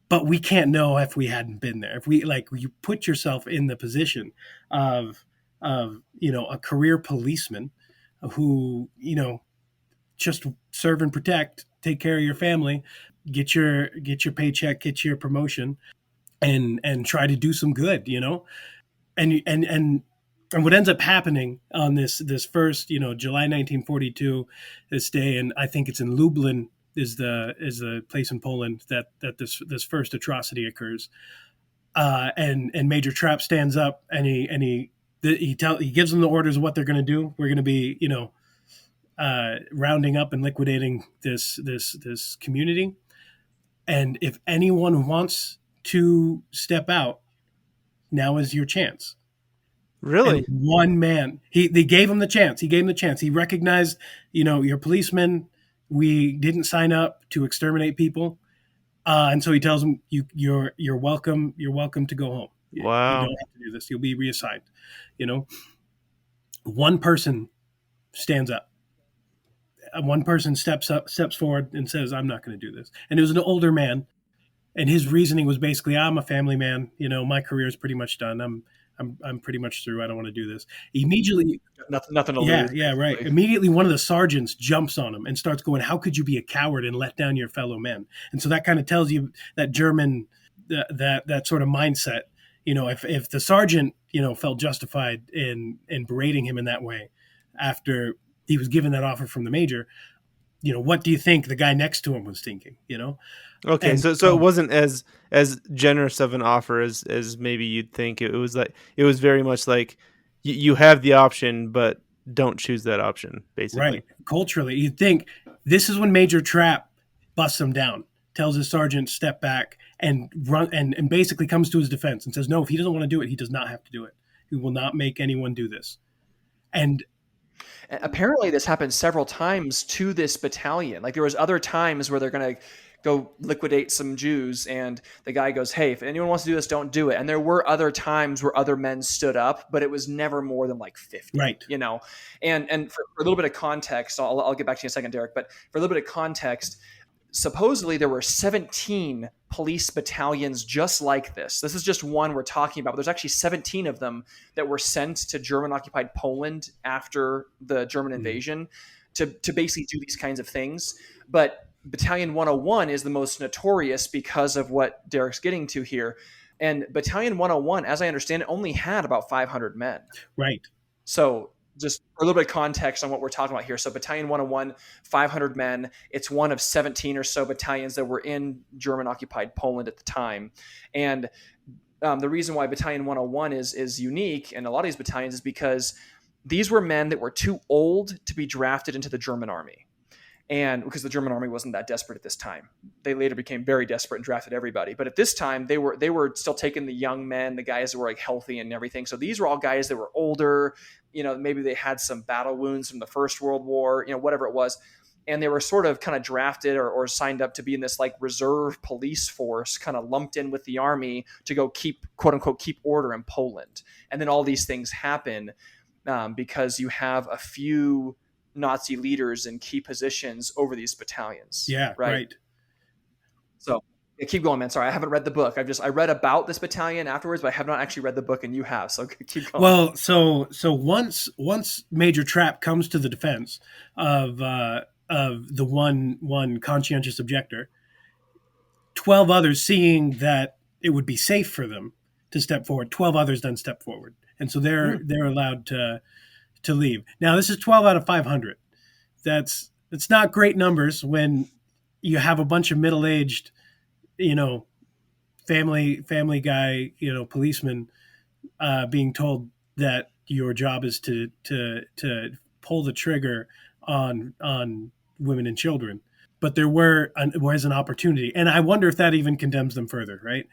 but we can't know if we hadn't been there. If we you put yourself in the position of a career policeman who just serve and protect, take care of your family, get your paycheck, get your promotion, and try to do some good, and what ends up happening on this first, July 1942, this day, and I think it's in Lublin is the place in Poland that this first atrocity occurs, and Major Trapp stands up and he gives them the orders of what they're going to do. We're going to be rounding up and liquidating this community, and if anyone wants to step out, now is your chance. Really? And one man, they gave him the chance. He gave him the chance. He recognized, you're policemen. We didn't sign up to exterminate people, and so he tells them, you're welcome. You're welcome to go home. Wow. You don't have to do this. You'll be reassigned. One person stands up. One person steps forward and says, I'm not going to do this. And it was an older man, and his reasoning was basically, I'm a family man. My career is pretty much done. I'm pretty much through. I don't want to do this. Immediately, nothing to lose. Yeah, right. Like, immediately, one of the sergeants jumps on him and starts going, how could you be a coward and let down your fellow men? And so that kind of tells you that German, that sort of mindset. If the sergeant, felt justified in berating him in that way after he was given that offer from the major, what do you think the guy next to him was thinking? Okay, and so it wasn't as generous of an offer as maybe you'd think. It was very much like you have the option, but don't choose that option, basically. Right. Culturally, you'd think this is when Major Trapp busts him down, tells his sergeant step back and run, and basically comes to his defense and says, no, if he doesn't want to do it, he does not have to do it. He will not make anyone do this. And apparently this happened several times to this battalion. Like there was other times where they're going to go liquidate some Jews, and the guy goes, hey, if anyone wants to do this, don't do it. And there were other times where other men stood up, but it was never more than like 50, right? And for a little bit of context, I'll get back to you in a second, Derek, but for a little bit of context, supposedly there were 17 police battalions just like this. This is just one we're talking about, but there's actually 17 of them that were sent to German-occupied Poland after the German invasion to basically do these kinds of things. But Battalion 101 is the most notorious because of what Derek's getting to here. And Battalion 101, as I understand it, only had about 500 men. Right. So just a little bit of context on what we're talking about here. So Battalion 101, 500 men. It's one of 17 or so battalions that were in German-occupied Poland at the time. And the reason why Battalion 101 is unique, and a lot of these battalions, is because these were men that were too old to be drafted into the German army. And because the German army wasn't that desperate at this time. They later became very desperate and drafted everybody. But at this time, they were still taking the young men, the guys that were like healthy and everything. So these were all guys that were older, maybe they had some battle wounds from the First World War, whatever it was. And they were sort of kind of drafted or signed up to be in this like reserve police force, kind of lumped in with the army to go keep, quote unquote, keep order in Poland. And then all these things happen because you have a few Nazi leaders in key positions over these battalions. Yeah, right. So keep going, man. Sorry, I haven't read the book. I read about this battalion afterwards, but I have not actually read the book, and you have. So keep going. Well, so once Major Trapp comes to the defense of the one conscientious objector, 12 others, seeing that it would be safe for them to step forward, 12 others then step forward, and so they're allowed to leave. Now, this is 12 out of 500. It's not great numbers when you have a bunch of middle-aged, you know, family guy, you know, policemen being told that your job is to pull the trigger on women and children. But there was an opportunity, and I wonder if that even condemns them further, right?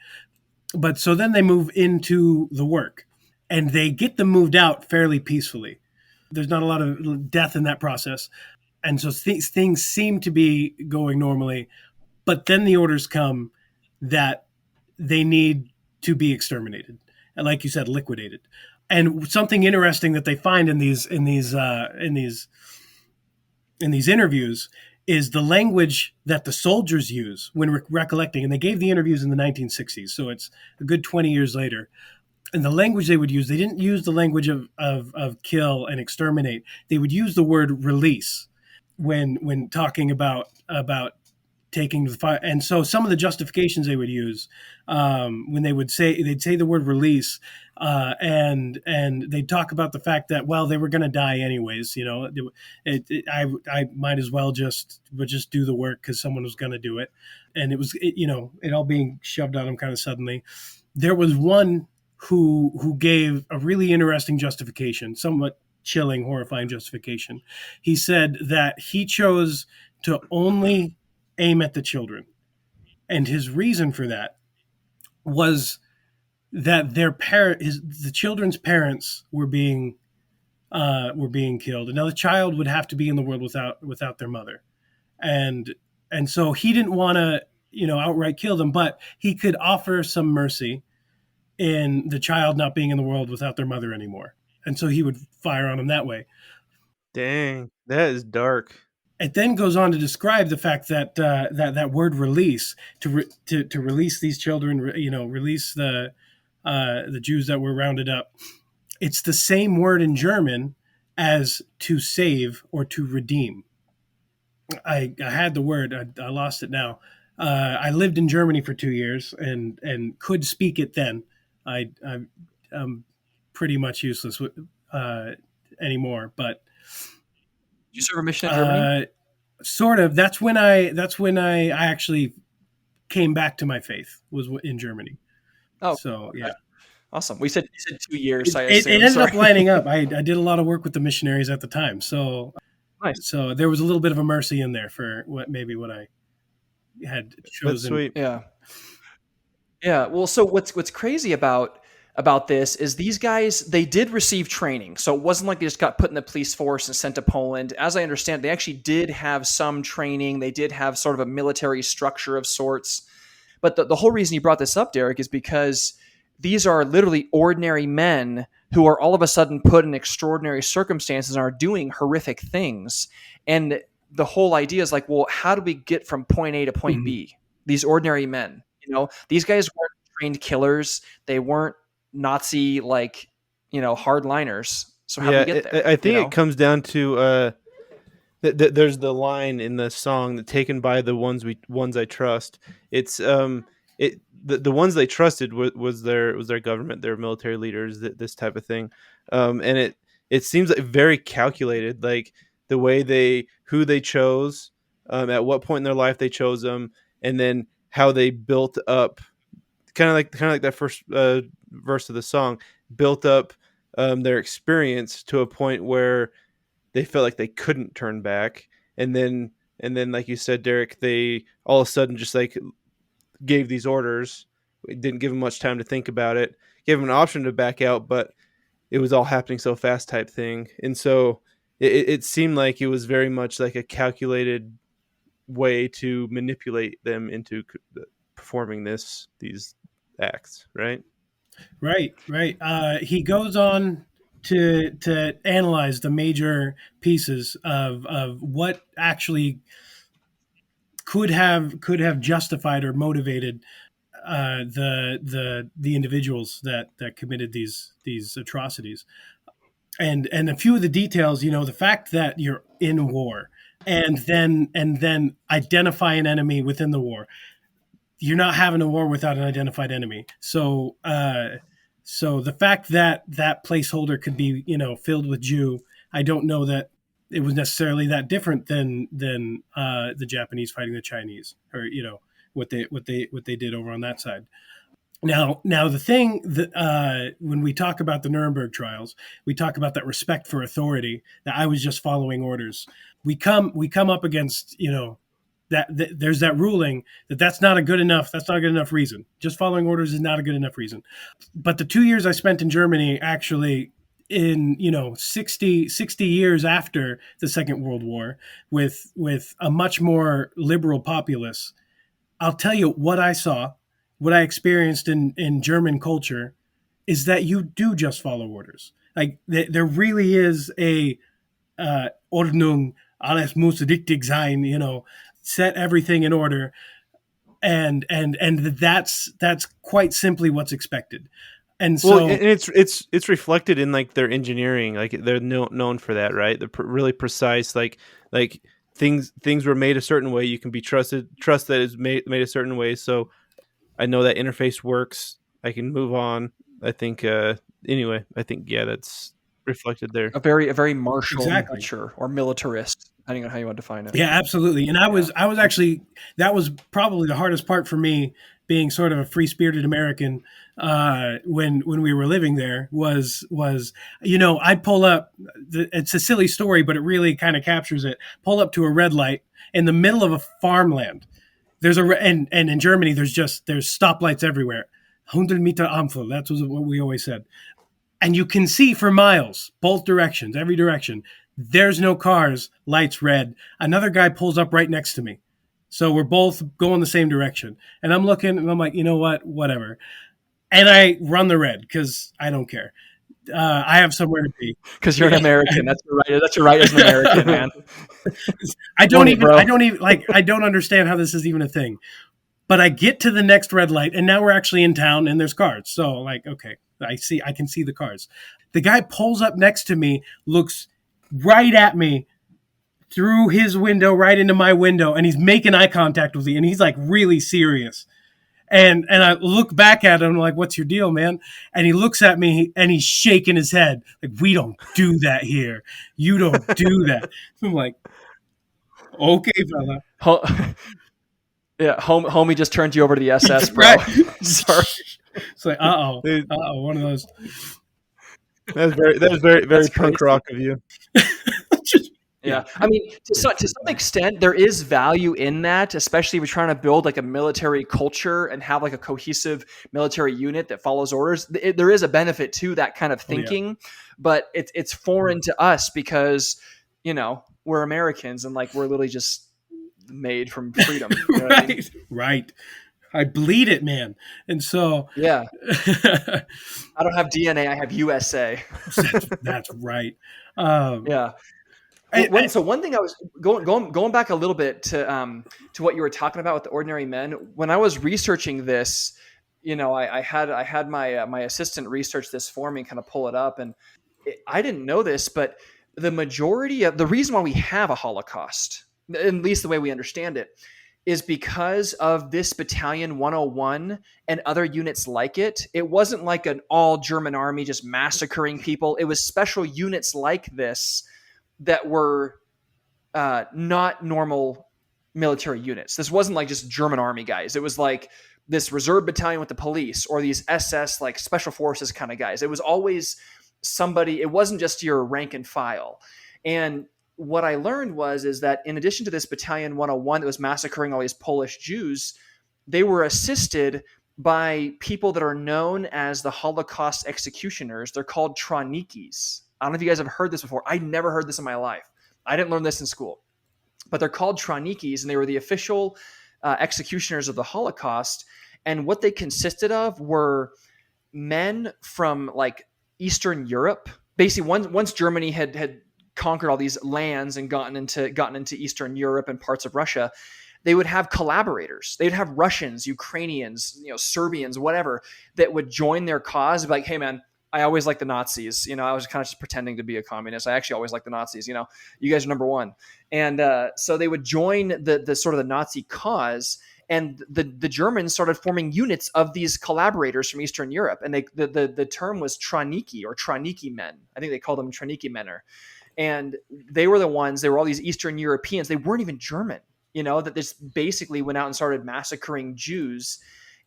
But so then they move into the work, and they get them moved out fairly peacefully. There's not a lot of death in that process, and so things seem to be going normally. But then the orders come that they need to be exterminated, and like you said, liquidated. And something interesting that they find in these interviews is the language that the soldiers use when recollecting. And they gave the interviews in the 1960s, so it's a good 20 years later. And the language they would use, they didn't use the language of kill and exterminate. They would use the word release when talking about taking the fire. And so some of the justifications they would use when they'd say the word release, and they'd talk about the fact that, well, they were going to die anyways. You know, I might as well just do the work because someone was going to do it, and it all being shoved on them kind of suddenly. There was one who gave a really interesting justification, somewhat chilling, horrifying justification. He said that he chose to only aim at the children, and his reason for that was that the children's parents were being killed. Another child would have to be in the world without their mother, and so he didn't want to outright kill them, but he could offer some mercy in the child not being in the world without their mother anymore, and so he would fire on them that way. Dang, that is dark. It then goes on to describe the fact that that word release, to release these children, release the Jews that were rounded up. It's the same word in German as to save or to redeem. I had the word, I lost it now. I lived in Germany for 2 years and could speak it then. I'm pretty much useless anymore, but. Did you serve a mission in Germany? Sort of. That's when I actually came back to my faith, was in Germany. Oh, so okay. Yeah, awesome. You said 2 years. It ended up lining up. I did a lot of work with the missionaries at the time, so nice. So there was a little bit of a mercy in there for what I had chosen. That's sweet. Yeah. Well, so what's crazy about this is these guys, they did receive training. So it wasn't like they just got put in the police force and sent to Poland. As I understand, they actually did have some training. They did have sort of a military structure of sorts. But the whole reason you brought this up, Derek, is because these are literally ordinary men who are all of a sudden put in extraordinary circumstances and are doing horrific things. And the whole idea is like, well, how do we get from point A to point B? These ordinary men, these guys weren't trained killers. They weren't Nazi hardliners. So how do we get there? I think it comes down to there's the line in the song that taken by the ones I trust. It's the ones they trusted was their government, their military leaders, this type of thing, and it seems like very calculated, like the way who they chose, at what point in their life they chose them, and then how they built up, kind of like that first verse of the song, built up their experience to a point where they felt like they couldn't turn back, and then like you said, Derek, they all of a sudden just like gave these orders. It didn't give them much time to think about it. Gave them an option to back out, but it was all happening so fast, type thing. And so it seemed like it was very much like a calculated way to manipulate them into performing these acts, right? Right. He goes on to analyze the major pieces of what actually could have justified or motivated the individuals that committed these atrocities, and a few of the details. The fact that you're in war, and then identify an enemy within the war. You're not having a war without an identified enemy. So the fact that placeholder could be filled with Jew, I don't know that it was necessarily that different than the Japanese fighting the Chinese, or what they did over on that side. Now the thing that when we talk about the Nuremberg trials, we talk about that respect for authority, that I was just following orders. We come up against that there's that ruling that's not a good enough reason. Just following orders is not a good enough reason. But the 2 years I spent in Germany, actually, in 60 years after the Second World War, with a much more liberal populace, I'll tell you what I saw, what I experienced in German culture, is that you do just follow orders. Like there really is a Ordnung, alles muss richtig sein, set everything in order, and that's quite simply what's expected. And so, and it's reflected in like their engineering, like they're known for that, right? They're really precise, like things were made a certain way. You can be trust that is made a certain way. So I know that interface works. I can move on. I think anyway, that's reflected there. A very martial Exactly. culture, or militarist, depending on how you want to define it. Yeah, absolutely. And I was actually, that was probably the hardest part for me, being sort of a free-spirited American when we were living there, was I'd pull up. It's a silly story, but it really kind of captures it. Pull up to a red light in the middle of a farmland. There's and in Germany there's stoplights everywhere. 100 Meter Ampel. That's what we always said. And you can see for miles, both directions, every direction. There's no cars, lights red. Another guy pulls up right next to me. So we're both going the same direction. And I'm looking and I'm like, you know what? Whatever. And I run the red because I don't care. I have somewhere to be. Because you're an American. That's your right as an American, man. I don't understand how this is even a thing. But I get to the next red light, and now we're actually in town, and there's cars. So, like, okay, I can see the cars. The guy pulls up next to me, looks right at me through his window, right into my window, and he's making eye contact with me, and he's like really serious. And I look back at him like, what's your deal, man? And he looks at me and he's shaking his head like, we don't do that here. You don't do that. I'm like, okay, fella. Yeah, homie just turned you over to the SS, bro. Right. Sorry. It's like, one of those. That was very punk rock of you. Yeah. I mean, to some extent, there is value in that, especially if you're trying to build like a military culture and have like a cohesive military unit that follows orders. There is a benefit to that kind of thinking, but it's foreign to us because, we're Americans and like we're literally just made from freedom. You know Right. I mean? Right. I bleed it, man. And so, yeah, I don't have DNA. I have USA. that's right. Yeah. So one thing I was going back a little bit to what you were talking about with the ordinary men. When I was researching this, I had my assistant research this for me and kind of pull it up, and I didn't know this, but the majority of the reason why we have a Holocaust, at least the way we understand it, is because of this Battalion 101 and other units like it. It wasn't like an all German army just massacring people. It was special units like this that were not normal military units. This wasn't like just German army guys. It was like this reserve battalion with the police or these SS, like special forces kind of guys. It was always somebody, it wasn't just your rank and file. And what I learned is that in addition to this Battalion 101 that was massacring all these Polish Jews, they were assisted by people that are known as the Holocaust executioners. They're called Tronikis. I don't know if you guys have heard this before. I never heard this in my life. I didn't learn this in school. But they're called Tronikis, and they were the official executioners of the Holocaust. And what they consisted of were men from like Eastern Europe. Basically, once Germany had conquered all these lands and gotten into Eastern Europe and parts of Russia, they would have collaborators. They'd have Russians, Ukrainians, Serbians, whatever, that would join their cause. Be like, hey, man, I always liked the Nazis. I was kind of just pretending to be a communist. I actually always liked the Nazis. You guys are number one. And so they would join the sort of the Nazi cause. And the Germans started forming units of these collaborators from Eastern Europe. And the term was Troniki or Troniki men. I think they called them Troniki men. And they were all these Eastern Europeans. They weren't even German, that just basically went out and started massacring Jews.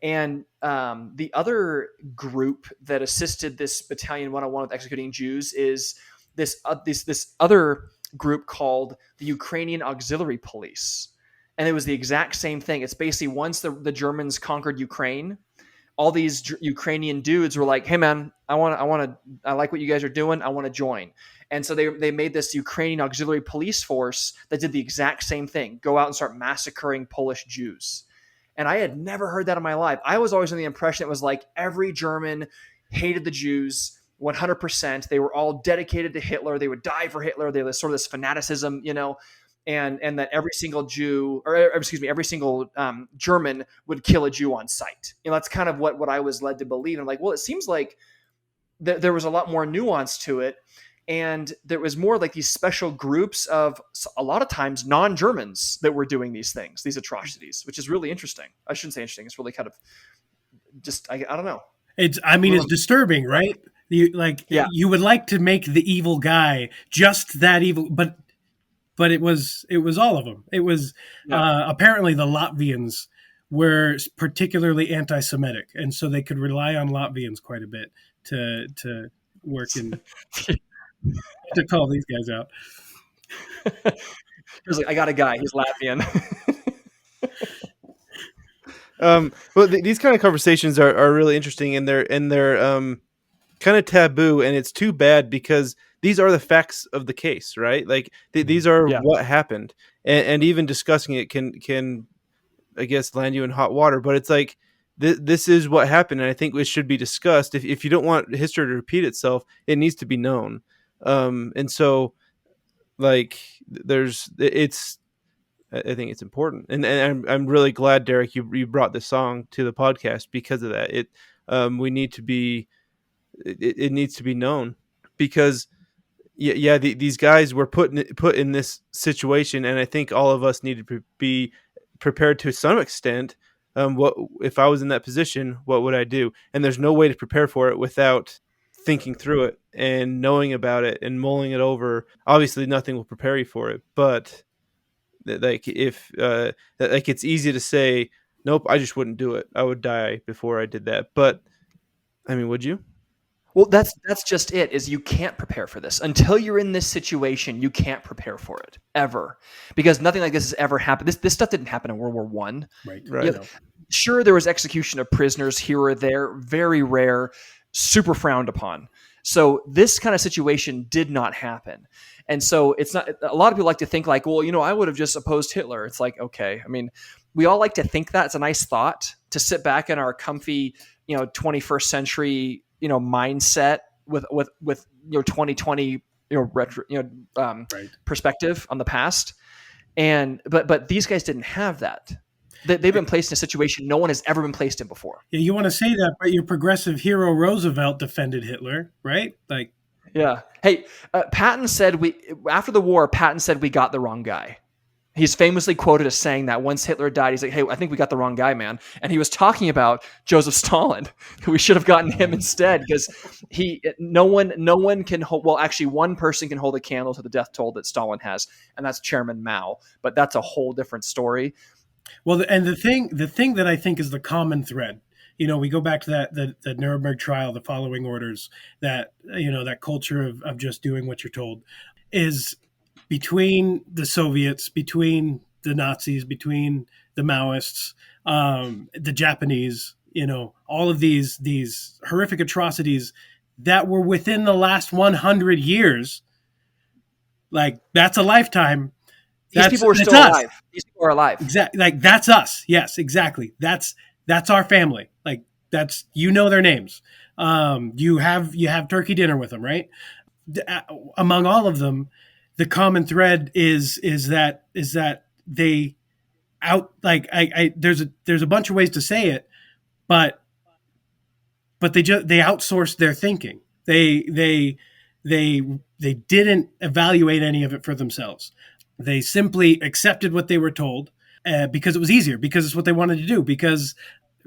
And the other group that assisted this Battalion 101 with executing Jews is this other group called the Ukrainian Auxiliary Police. And it was the exact same thing. It's basically once the Germans conquered Ukraine, all these Ukrainian dudes were like, "Hey man, I like what you guys are doing. I want to join." And so they made this Ukrainian auxiliary police force that did the exact same thing: go out and start massacring Polish Jews. And I had never heard that in my life. I was always under the impression it was like every German hated the Jews 100%. They were all dedicated to Hitler. They would die for Hitler. They was sort of this fanaticism, and that every single Jew, or excuse me, every single German would kill a Jew on sight. That's kind of what I was led to believe. And I'm like, well, it seems like there was a lot more nuance to it. And there was more like these special groups of, a lot of times, non-Germans that were doing these things, these atrocities, which is really interesting. I shouldn't say interesting. It's really kind of just, I don't know. It's disturbing, right? You would like to make the evil guy just that evil, but it was all of them. It was apparently the Latvians were particularly anti-Semitic, and so they could rely on Latvians quite a bit to work in to call these guys out. He was like, "I got a guy. He's Latvian." Well, these kind of conversations are really interesting, and they're kind of taboo, and it's too bad because these are the facts of the case, right? Like these are what happened, and even discussing it can, I guess, land you in hot water. But it's like this is what happened, and I think it should be discussed. If you don't want history to repeat itself, it needs to be known. And so, like, I think it's important, and I'm really glad, Derek, you brought this song to the podcast because of that. It needs to be known because these guys were put in this situation, and I think all of us need to be prepared to some extent. What if I was in that position? What would I do? And there's no way to prepare for it without thinking through it and knowing about it and mulling it over. Obviously, nothing will prepare you for it, but it's easy to say, nope, I just wouldn't do it. I would die before I did that. But I mean, would you? Well, that's just it, is you can't prepare for this. Until you're in this situation, you can't prepare for it, ever. Because nothing like this has ever happened. This stuff didn't happen in World War I. Right. Sure, there was execution of prisoners here or there, very rare, super frowned upon. So this kind of situation did not happen. And so it's not, a lot of people like to think like, well, I would have just opposed Hitler. It's like, okay. I mean, we all like to think that. It's a nice thought to sit back in our comfy, 21st century, mindset with 2020, retro, perspective on the past. But these guys didn't have that. They've been placed in a situation no one has ever been placed in before. Yeah, you want to say that, but your progressive hero Roosevelt defended Hitler, right? Like, yeah. Hey, Patton said after the war, Patton said we got the wrong guy. He's famously quoted as saying that once Hitler died, he's like, "Hey, I think we got the wrong guy, man." And he was talking about Joseph Stalin. We should have gotten him instead because no one can hold. Well, actually, one person can hold a candle to the death toll that Stalin has, and that's Chairman Mao. But that's a whole different story. Well, and the thing that I think is the common thread, we go back to that Nuremberg trial, the following orders, that that culture of just doing what you're told, is between the Soviets, between the Nazis, between the Maoists, the Japanese, all of these horrific atrocities that were within the last 100 years. Like, that's a lifetime. These people are still alive. These people are alive. Exactly. Like, that's us. Yes, exactly. That's our family. Like, that's, their names. You have turkey dinner with them, right? Among all of them, the common thread is that they there's a bunch of ways to say it, but they outsourced their thinking. They didn't evaluate any of it for themselves. They simply accepted what they were told because it was easier, because it's what they wanted to do, because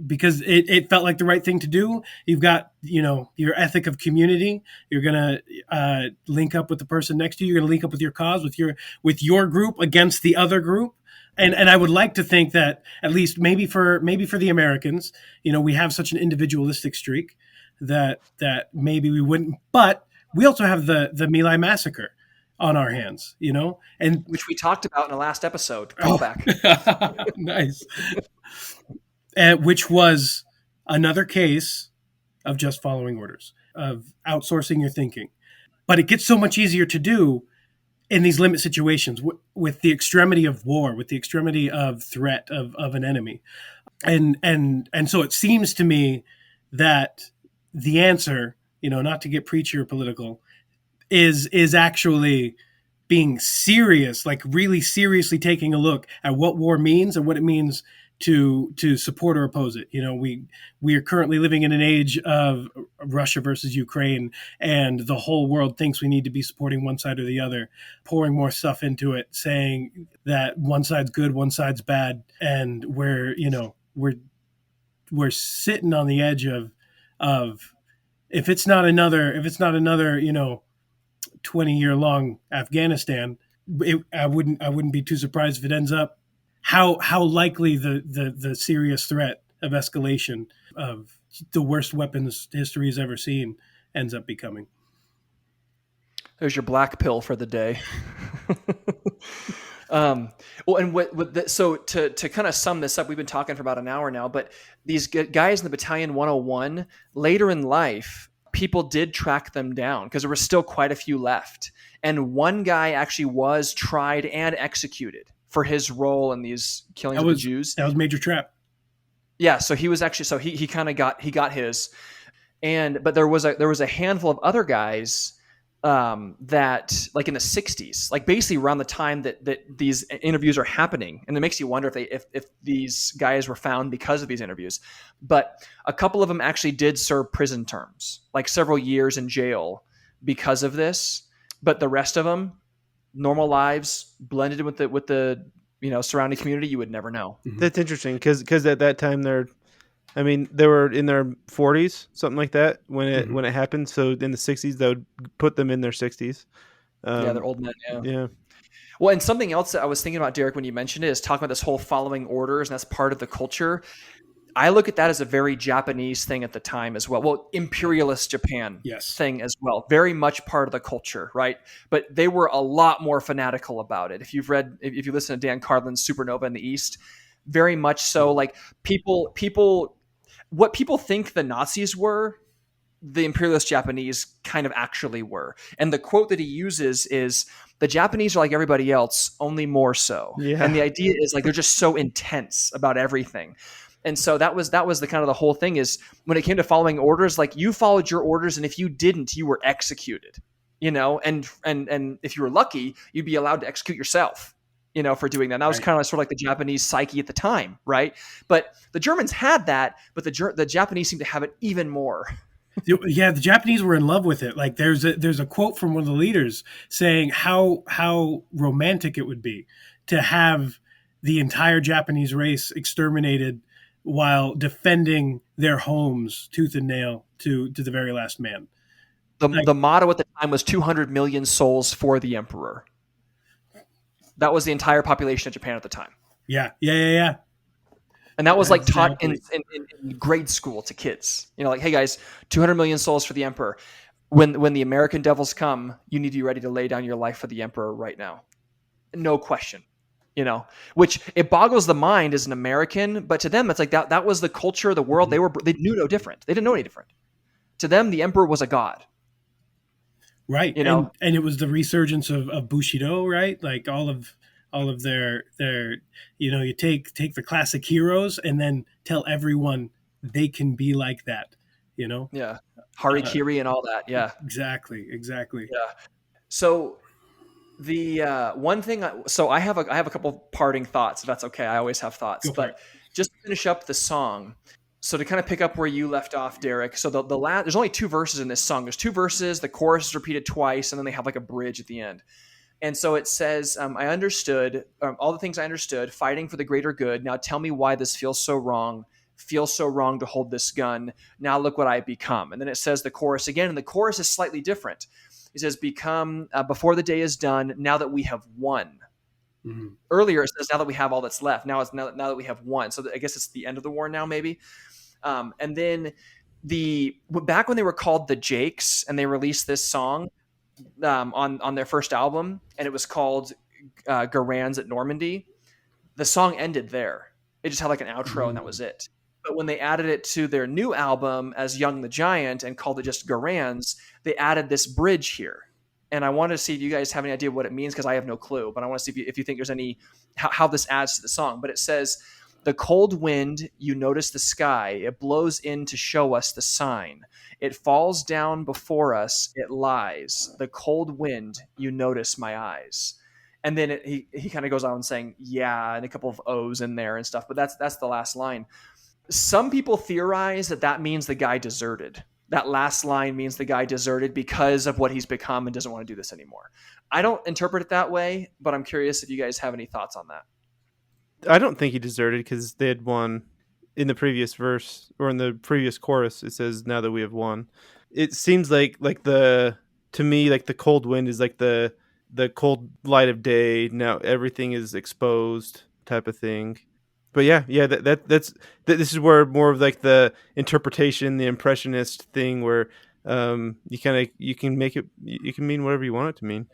because it felt like the right thing to do. You've got, your ethic of community. You're going to link up with the person next to you. You're going to link up with your cause, with your group against the other group. And I would like to think that at least maybe for the Americans, we have such an individualistic streak that maybe we wouldn't. But we also have the My Lai massacre on our hands, and which we talked about in the last episode. Callback. Nice. Which was another case of just following orders, of outsourcing your thinking. But it gets so much easier to do in these limit situations with the extremity of war, with the extremity of threat of an enemy. And so it seems to me that the answer, not to get preachy or political, is actually being serious, like really seriously taking a look at what war means and what it means to support or oppose it. We are currently living in an age of Russia versus Ukraine, and the whole world thinks we need to be supporting one side or the other, pouring more stuff into it, saying that one side's good, one side's bad, and we're sitting on the edge of if it's not another 20-year long Afghanistan, I wouldn't be too surprised if it ends up how likely the serious threat of escalation of the worst weapons history has ever seen ends up becoming. There's your black pill for the day. Well, and so to kind of sum this up, we've been talking for about an hour now, but these guys in the Battalion 101, later in life, people did track them down because there were still quite a few left. And one guy actually was tried and executed for his role in these killings of the Jews. That was Major Trapp. Yeah, so he was actually, so he kind of got his, but there was a handful of other guys that, like in the 60s, like basically around the time that these interviews are happening, and it makes you wonder if these guys were found because of these interviews. But a couple of them actually did serve prison terms, like several years in jail because of this. But the rest of them, normal lives, blended with the surrounding community, you would never know. That's interesting because at that time they were in their 40s, something like that when it happened. So in the 60s, they would put them in their 60s. They're old men. Yeah. Well, and something else that I was thinking about, Derek, when you mentioned it, is talking about this whole following orders, and that's part of the culture. I look at that as a very Japanese thing at the time as well. Well, imperialist Japan thing as well. Very much part of the culture, right? But they were a lot more fanatical about it. If you listen to Dan Carlin's Supernova in the East, very much so. Like what people think the Nazis were, the imperialist Japanese kind of actually were. And the quote that he uses is, the Japanese are like everybody else, only more so. Yeah. And the idea is like they're just so intense about everything. And so that was the kind of the whole thing is when it came to following orders, like you followed your orders, and if you didn't, you were executed, and if you were lucky, you'd be allowed to execute yourself, for doing that. And that was kind of sort of like the Japanese psyche at the time, right? But the Germans had that, but the Japanese seem to have it even more. Yeah, the Japanese were in love with it. Like there's a quote from one of the leaders saying how romantic it would be to have the entire Japanese race exterminated while defending their homes tooth and nail to the very last man. The motto at the time was 200 million souls for the emperor. That was the entire population of Japan at the time. Yeah. And that was like taught in grade school to kids. Like, hey guys, 200 million souls for the emperor. When the American devils come, you need to be ready to lay down your life for the emperor right now. No question. Which it boggles the mind as an American, but to them, it's like that was the culture of the world. They knew no different. They didn't know any different. To them, the emperor was a god. Right. And it was the resurgence of Bushido, right? Like all of their you take the classic heroes and then tell everyone they can be like that, Yeah. Harikiri and all that. Yeah. Exactly. Yeah. So the one thing, I have a couple of parting thoughts, if that's okay. I always have thoughts, but just to finish up the song. So to kind of pick up where you left off, Derek. So the last, there's only 2 verses in this song. There's 2 verses. The chorus is repeated twice, and then they have like a bridge at the end. And so it says, I understood all the things I understood, fighting for the greater good. Now tell me why this feels so wrong. feels so wrong to hold this gun. Now look what I've become. And then it says the chorus again, and the chorus is slightly different. It says, become before the day is done, now that we have won. Mm-hmm. Earlier it says, now that we have all that's left. Now it's now that we have won. So I guess it's the end of the war now, maybe. And then back when they were called the Jakes and they released this song on their first album, and it was called Garands at Normandie, the song ended there. It just had like an outro and that was it. But when they added it to their new album as Young the Giant and called it just Garands, they added this bridge here. And I wanted to see if you guys have any idea what it means, because I have no clue. But I want to see if you think there's any how this adds to the song. But it says, the cold wind, you notice the sky. It blows in to show us the sign. It falls down before us. It lies. The cold wind, you notice my eyes. And then he kind of goes on saying, yeah, and a couple of O's in there and stuff. But that's the last line. Some people theorize that means the guy deserted. That last line means the guy deserted because of what he's become and doesn't want to do this anymore. I don't interpret it that way, but I'm curious if you guys have any thoughts on that. I don't think he deserted, because they had won in the previous verse, or in the previous chorus. It says, now that we have won. It seems like to me, like the cold wind is like the cold light of day. Now everything is exposed type of thing. But yeah, this is where more of like the interpretation, the impressionist thing, where you can make it, you can mean whatever you want it to mean.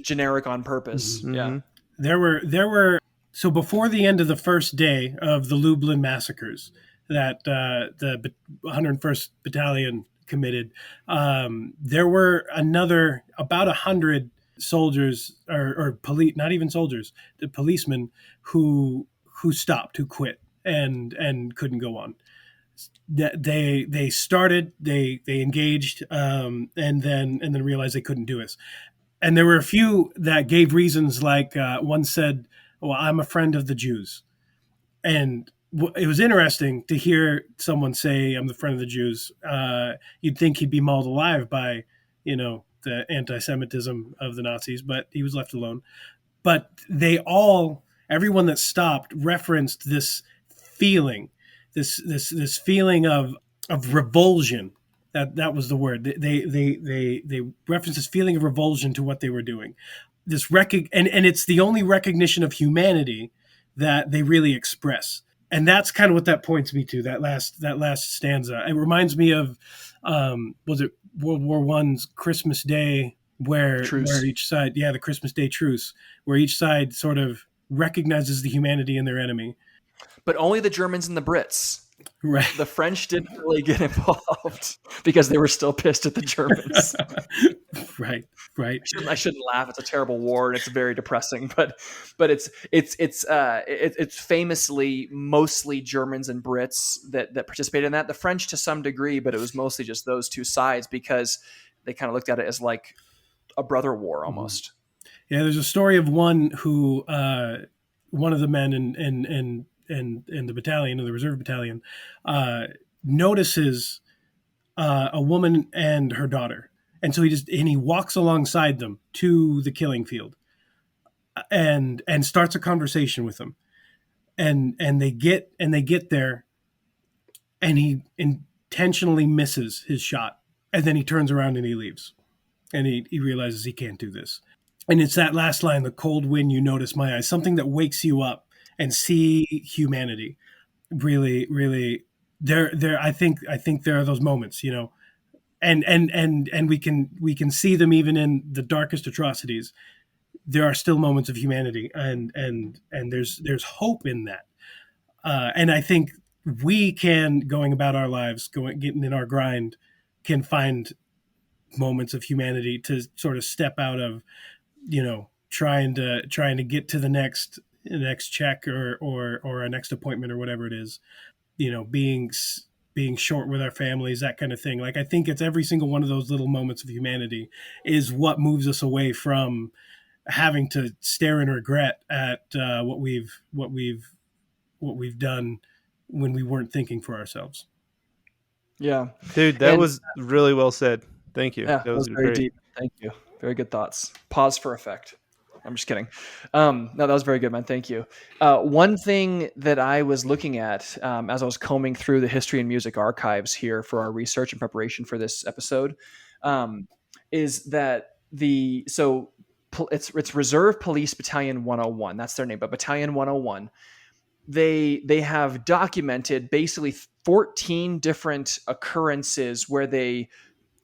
Generic on purpose. Mm-hmm. Yeah. There were so before the end of the first day of the Lublin massacres that the 101st Battalion committed, there were about 100 soldiers or police, not even soldiers, the policemen who stopped, who quit and couldn't go on. They engaged, and then realized they couldn't do it. And there were a few that gave reasons, like one said, well, I'm a friend of the Jews. And it was interesting to hear someone say, I'm the friend of the Jews. You'd think he'd be mauled alive by, the anti-Semitism of the Nazis, but he was left alone. But everyone that stopped referenced this feeling, this feeling of revulsion. That was the word. They referenced this feeling of revulsion to what they were doing. And it's the only recognition of humanity that they really express. And that's kind of what that points me to, that last stanza. It reminds me of was it World War I's Christmas Day, where each side, the Christmas Day truce, where each side sort of recognizes the humanity in their enemy. But only the Germans and the Brits. Right. The French didn't really get involved because they were still pissed at the Germans. Right. I shouldn't laugh. It's a terrible war and it's very depressing. But it's famously mostly Germans and Brits that participated in that. The French to some degree, but it was mostly just those two sides because they kind of looked at it as like a brother war almost. Yeah, there's a story of one who one of the men in the battalion, in the reserve battalion, notices a woman and her daughter, and so he walks alongside them to the killing field, and starts a conversation with them, and they get there, and he intentionally misses his shot, and then he turns around and he leaves, and he realizes he can't do this, and it's that last line, the cold wind, you notice my eyes, something that wakes you up and see humanity. Really, really, there. I think there are those moments, and we can see them even in the darkest atrocities. There are still moments of humanity, and there's hope in that. And I think we can, going about our lives, getting in our grind, can find moments of humanity to sort of step out of, trying to get to the next check or a next appointment or whatever it is, being short with our families, that kind of thing. Like, I think it's every single one of those little moments of humanity is what moves us away from having to stare in regret at what we've done when we weren't thinking for ourselves. Yeah, dude, that was really well said. Thank you. Yeah, that was very deep. Thank you. Very good thoughts. Pause for effect. I'm just kidding. No, that was very good, man. Thank you. One thing that I was looking at as I was combing through the history and music archives here for our research and preparation for this episode is that it's Reserve Police Battalion 101. That's their name, but Battalion 101. They have documented basically 14 different occurrences where they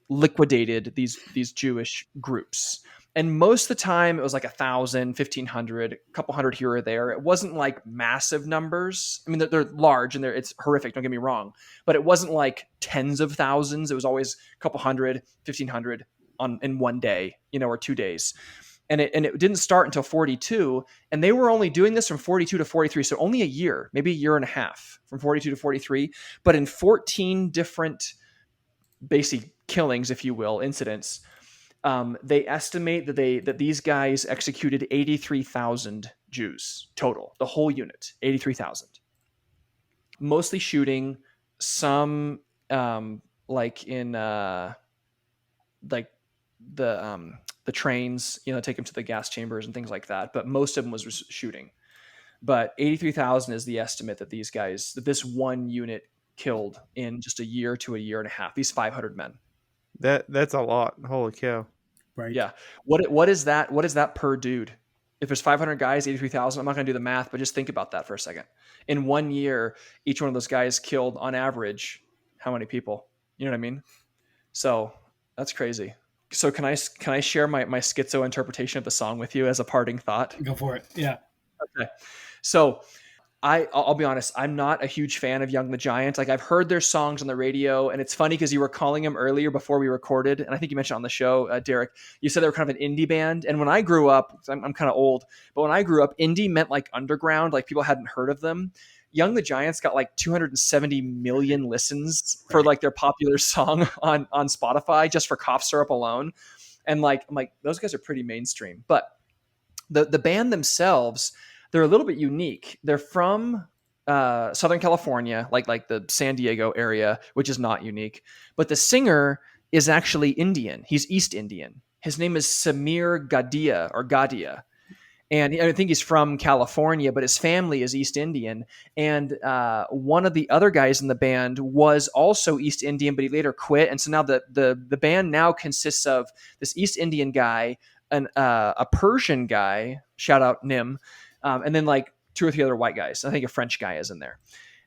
liquidated these Jewish groups. And most of the time it was like 1,000, 1,500, a couple hundred here or there. It wasn't like massive numbers. I mean, they're large and it's horrific. Don't get me wrong, but it wasn't like tens of thousands. It was always a couple hundred, 1,500 in one day, or 2 days. And it didn't start until 42. And they were only doing this from 42 to 43. So only a year, maybe a year and a half from 42 to 43, but in 14 different basic killings, if you will, incidents. They estimate that these guys executed 83,000 Jews total, the whole unit, 83,000. Mostly shooting, some like in like the trains, take them to the gas chambers and things like that. But most of them was shooting. But 83,000 is the estimate that this one unit killed in just a year to a year and a half. These 500 men. That's a lot. Holy cow. Right. Yeah. What is that? What is that per dude? If there's 500 guys, 83,000, I'm not going to do the math, but just think about that for a second. In 1 year, each one of those guys killed on average how many people? You know what I mean? So that's crazy. So can I share my schizo interpretation of the song with you as a parting thought? Go for it. Yeah. Okay. So I'll be honest, I'm not a huge fan of Young the Giant. Like, I've heard their songs on the radio, and it's funny because you were calling them earlier before we recorded, and I think you mentioned on the show, Derek, you said they were kind of an indie band. And when I grew up, I'm kind of old, but when I grew up, indie meant like underground, like people hadn't heard of them. Young the Giants got like 270 million listens for like their popular song on Spotify just for Cough Syrup alone. And like, I'm like, those guys are pretty mainstream. But the band themselves, they're a little bit unique. They're from Southern California, like the San Diego area, which is not unique. But the singer is actually Indian. He's East Indian. His name is Samir Gadia. And I think he's from California, but his family is East Indian. And one of the other guys in the band was also East Indian, but he later quit. And so now the band now consists of this East Indian guy, a Persian guy, shout out Nim, and then like 2 or 3 other white guys. I think a French guy is in there.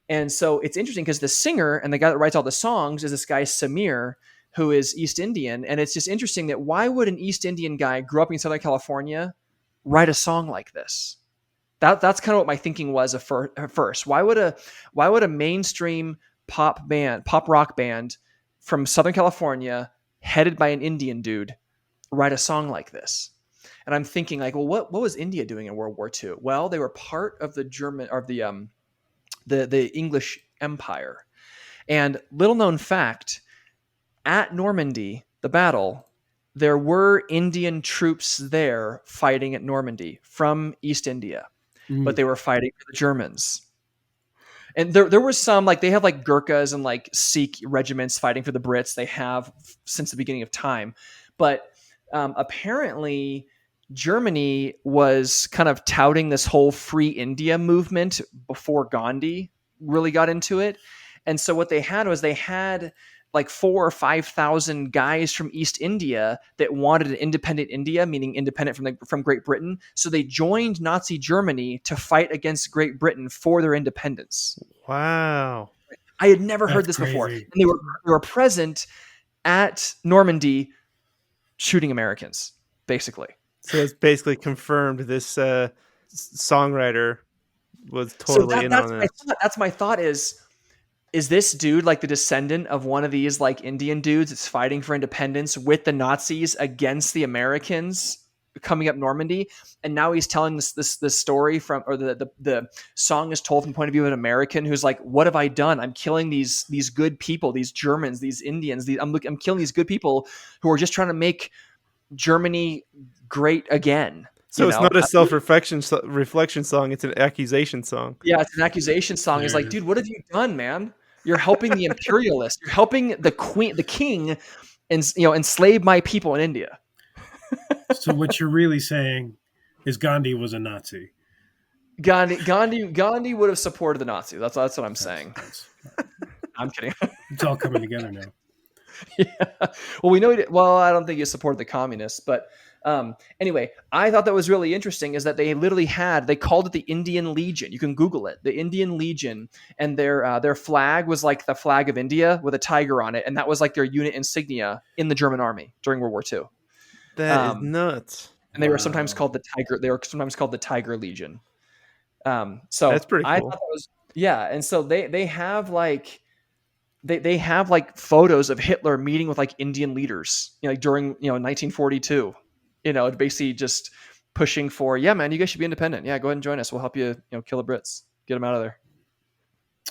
And so it's interesting because the singer and the guy that writes all the songs is this guy Samir, who is East Indian. And it's just interesting that why would an East Indian guy grow up in Southern California write a song like this? That's kind of what my thinking was at first. Why would a mainstream pop rock band from Southern California headed by an Indian dude write a song like this? And I'm thinking like, well, what was India doing in World War II? Well, they were part of the German or the English Empire. And little known fact, at Normandie, the battle, there were Indian troops there fighting at Normandie from East India, but they were fighting for the Germans. And there was some, like, they have like Gurkhas and like Sikh regiments fighting for the Brits. They have since the beginning of time. But apparently Germany was kind of touting this whole free India movement before Gandhi really got into it. And so what they had like 4,000 or 5,000 guys from East India that wanted an independent India, meaning independent from Great Britain. So they joined Nazi Germany to fight against Great Britain for their independence. Wow. I had never heard this before. And they were present at Normandy shooting Americans, basically. So it's basically confirmed this songwriter was totally in on this. That's my thought is this dude like the descendant of one of these like Indian dudes that's fighting for independence with the Nazis against the Americans coming up Normandy? And now he's telling this story from, or the song is told from the point of view of an American who's like, what have I done? I'm killing these good people, these Germans, these Indians. I'm killing these good people who are just trying to make Germany great again. So it's not a self-reflection song. It's an accusation song. Yeah, it's an accusation song. It's like, dude, what have you done, man? You're helping the imperialists. You're helping the king, and enslave my people in India. So what you're really saying is Gandhi was a Nazi. Gandhi would have supported the Nazis. That's what I'm saying. I'm kidding. It's all coming together now. Yeah. Well, we know. Well, I don't think he supported the communists, but anyway, I thought that was really interesting. Is that they literally they called it the Indian Legion. You can Google it, the Indian Legion, and their flag was like the flag of India with a tiger on it, and that was like their unit insignia in the German army during World War II. That is nuts. And they were sometimes called the Tiger. They were sometimes called the Tiger Legion. So that's pretty cool. I thought that was and so they have like. They have like photos of Hitler meeting with like Indian leaders, during 1942, basically just pushing for, yeah, man, you guys should be independent. Yeah, go ahead and join us. We'll help you, kill the Brits, get them out of there.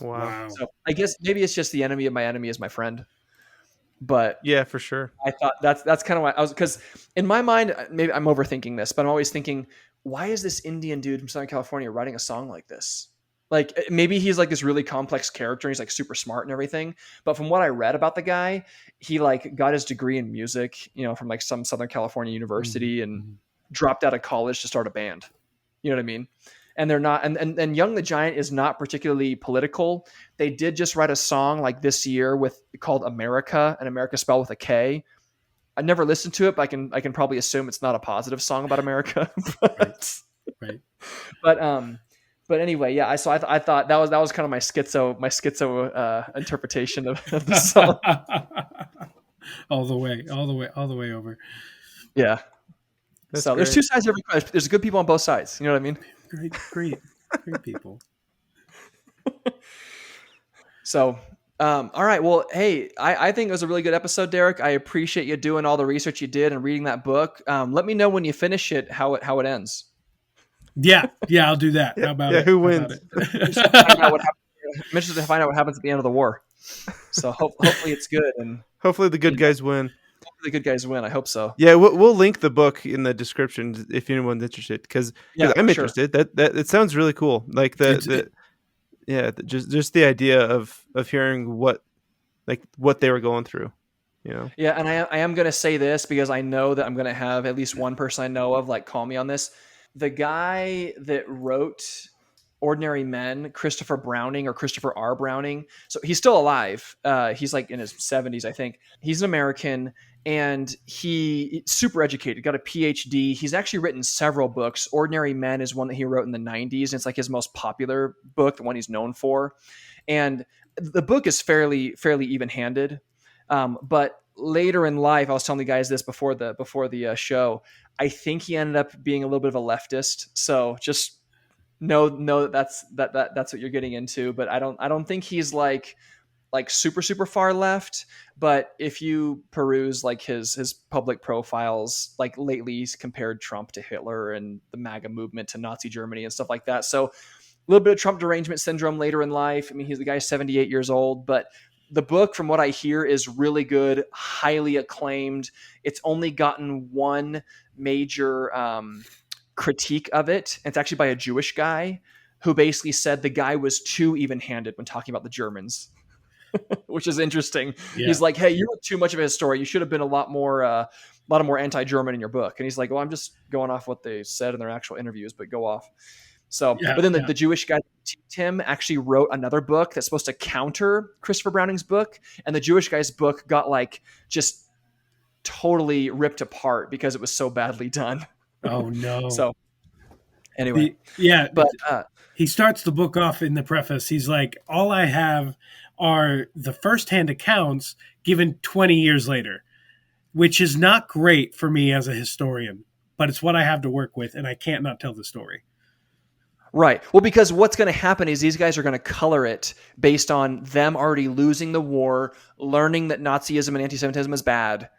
Wow. So I guess maybe it's just the enemy of my enemy is my friend. But yeah, for sure. I thought that's kind of why I was, because in my mind, maybe I'm overthinking this, but I'm always thinking, why is this Indian dude from Southern California writing a song like this? Like maybe he's like this really complex character and he's like super smart and everything. But from what I read about the guy, he like got his degree in music, from like some Southern California university and dropped out of college to start a band. You know what I mean? And they're not, and Young the Giant is not particularly political. They did just write a song like this year called America, and America spelled with a K. I never listened to it, but I can probably assume it's not a positive song about America. Right. But anyway, yeah. So I thought that was kind of my schizo interpretation of the song. all the way over. Yeah. That's so great. There's two sides to every coin. There's good people on both sides. You know what I mean? Great people. So, all right. Well, hey, I think it was a really good episode, Derek. I appreciate you doing all the research you did and reading that book. Let me know when you finish it how it ends. Yeah, I'll do that. How about it? Who wins? I'm interested to find out what happens at the end of the war. So hopefully it's good, and hopefully the good guys win. Hopefully the good guys win. I hope so. Yeah, we'll link the book in the description if anyone's interested, because I'm interested. That it sounds really cool. Like just the idea of hearing what they were going through. Yeah, and I am gonna say this because I know that I'm gonna have at least one person I know of call me on this. The guy that wrote Ordinary Men, Christopher Browning, or Christopher R. Browning. So he's still alive. He's like in his 70s, I think. He's an American, and he's super educated, got a PhD. He's actually written several books. Ordinary Men is one that he wrote in the 90s. And it's like his most popular book, the one he's known for. And the book is fairly even-handed. But later in life, I was telling the guys this before the show, I think he ended up being a little bit of a leftist. So just know that that's what you're getting into. But I don't think he's like super far left. But if you peruse like his public profiles, like lately he's compared Trump to Hitler and the MAGA movement to Nazi Germany and stuff like that. So a little bit of Trump derangement syndrome later in life. I mean, the guy's 78 years old, but the book, from what I hear, is really good, highly acclaimed. It's only gotten one major critique of it. It's actually by a Jewish guy who basically said the guy was too even-handed when talking about the Germans, which is interesting. Yeah. He's like, hey, you were too much of a historian. You should have been a lot more anti-German in your book. And he's like, well, I'm just going off what they said in their actual interviews, but go off. So, but then the Jewish guy, Tim, actually wrote another book that's supposed to counter Christopher Browning's book. And the Jewish guy's book got just totally ripped apart because it was so badly done. Oh, no. So anyway. But he starts the book off in the preface. He's like, all I have are the firsthand accounts given 20 years later, which is not great for me as a historian, but it's what I have to work with, and I can't not tell the story. Right. Well, because what's going to happen is these guys are going to color it based on them already losing the war, learning that Nazism and anti-Semitism is bad,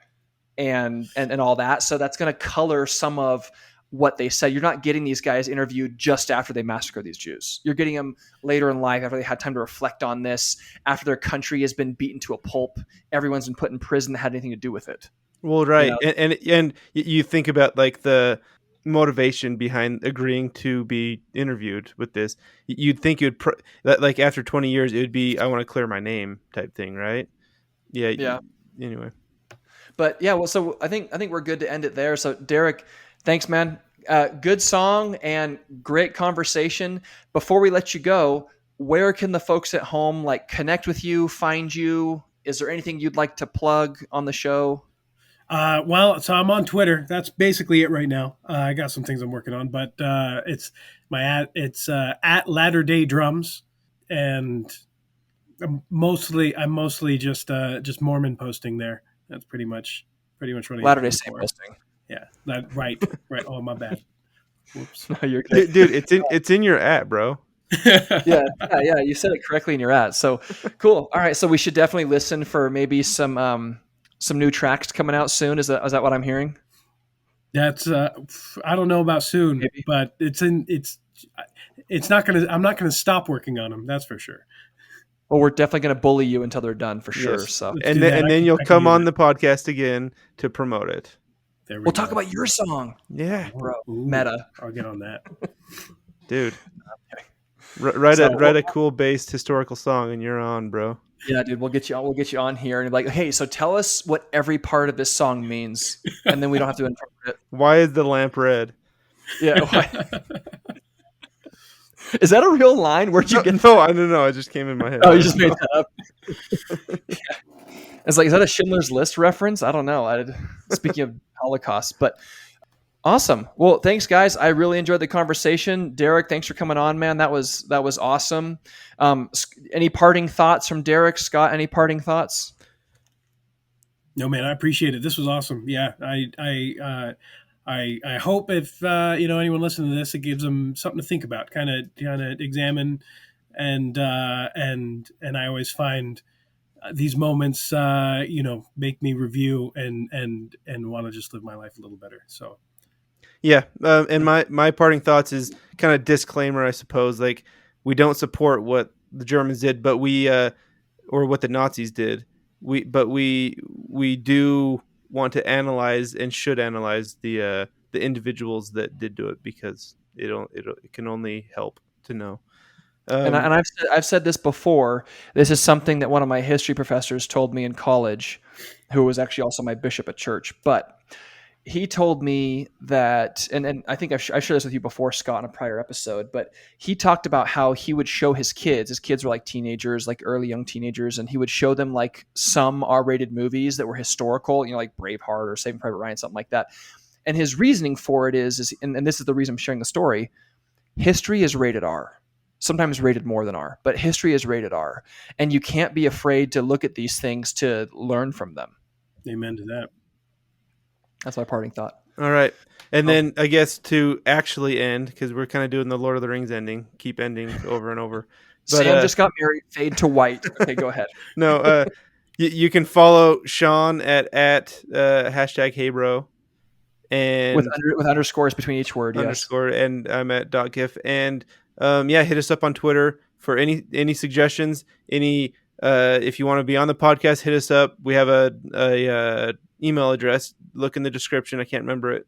and all that. So that's going to color some of what they said. You're not getting these guys interviewed just after they massacred these Jews. You're getting them later in life, after they had time to reflect on this, after their country has been beaten to a pulp. Everyone's been put in prison that had anything to do with it. Well, right. And you think about the motivation behind agreeing to be interviewed with this. You'd think that after 20 years it would be, I want to clear my name type thing, right? Yeah. Anyway, but yeah, well, so I think we're good to end it there. So Derek, thanks, man. good song and great conversation. Before we let you go, where can the folks at home like connect with you, find you? Is there anything you'd like to plug on the show? Well, so I'm on Twitter. That's basically it right now. I got some things I'm working on, but it's it's at Latter Day Drums, and I'm mostly just Mormon posting there. That's pretty much what I'm Latter Day using Saint for. posting. Yeah, right. Oh, my bad. Whoops. No, you're good. Dude, it's in your at, bro. Yeah. You said it correctly in your ad. So cool. All right. So we should definitely listen for maybe some new tracks coming out soon. Is that what I'm hearing? That's I don't know about soon, Maybe. but I'm not gonna stop working on them. That's for sure. Well, we're definitely going to bully you until they're done for sure. Yes. So Let's do that. And then I you'll can come do on that. the podcast again to promote it. There we'll go. talk about your song, Yeah, bro. Ooh, Meta. I'll get on that. dude. Write So, a cool based historical song, and you're on, bro. Yeah, dude, we'll get you on. We'll get you on here and be like, hey, so tell us what every part of this song means, and then we don't have to interpret it. Why is the lamp red? Yeah. Is that a real line? Where'd you get? No, I don't know. It just came in my head. Oh, you just made that up. It's like, is that a Schindler's List reference? I don't know. Speaking of Holocaust, but awesome. Well, thanks, guys. I really enjoyed the conversation. Derek, thanks for coming on, man. That was awesome. Any parting thoughts from Derek? Scott, any parting thoughts? No, man, I appreciate it. This was awesome. Yeah, I hope if anyone listening to this, it gives them something to think about, kind of examine, and I always find these moments make me review and want to just live my life a little better. So Yeah, and my parting thoughts is kind of disclaimer, I suppose. Like, we don't support what the Germans did, but or what the Nazis did. We do want to analyze and should analyze the individuals that did do it, because it can only help to know. And I've said this before. This is something that one of my history professors told me in college, who was actually also my bishop at church. But he told me that, and I think I've shared this with you before, Scott, in a prior episode, but he talked about how he would show his kids. His kids were like teenagers, like early young teenagers, and he would show them like some R-rated movies that were historical, like Braveheart or Saving Private Ryan, something like that. And his reasoning for it is and this is the reason I'm sharing the story, history is rated R. Sometimes rated more than R, but history is rated R. And you can't be afraid to look at these things to learn from them. amen to that. That's my parting thought. All right. And then I guess to actually end, because we're kind of doing the Lord of the Rings ending, keep ending over and over. But, Sam just got married, fade to white. Okay, go ahead. No, you can follow Sean at hashtag HeyBro. And with underscores between each word, underscore, yes. And I'm at .gif. And hit us up on Twitter for any suggestions. If you want to be on the podcast, hit us up. We have a email address. Look in the description. I can't remember it,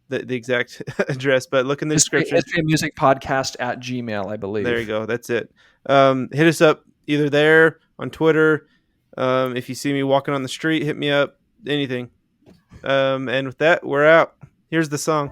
the exact address, but look in the description. historyinmusicpodcast at Gmail, I believe. There you go. That's it. Hit us up either there, on Twitter. If you see me walking on the street, hit me up. Anything. And with that, we're out. Here's the song.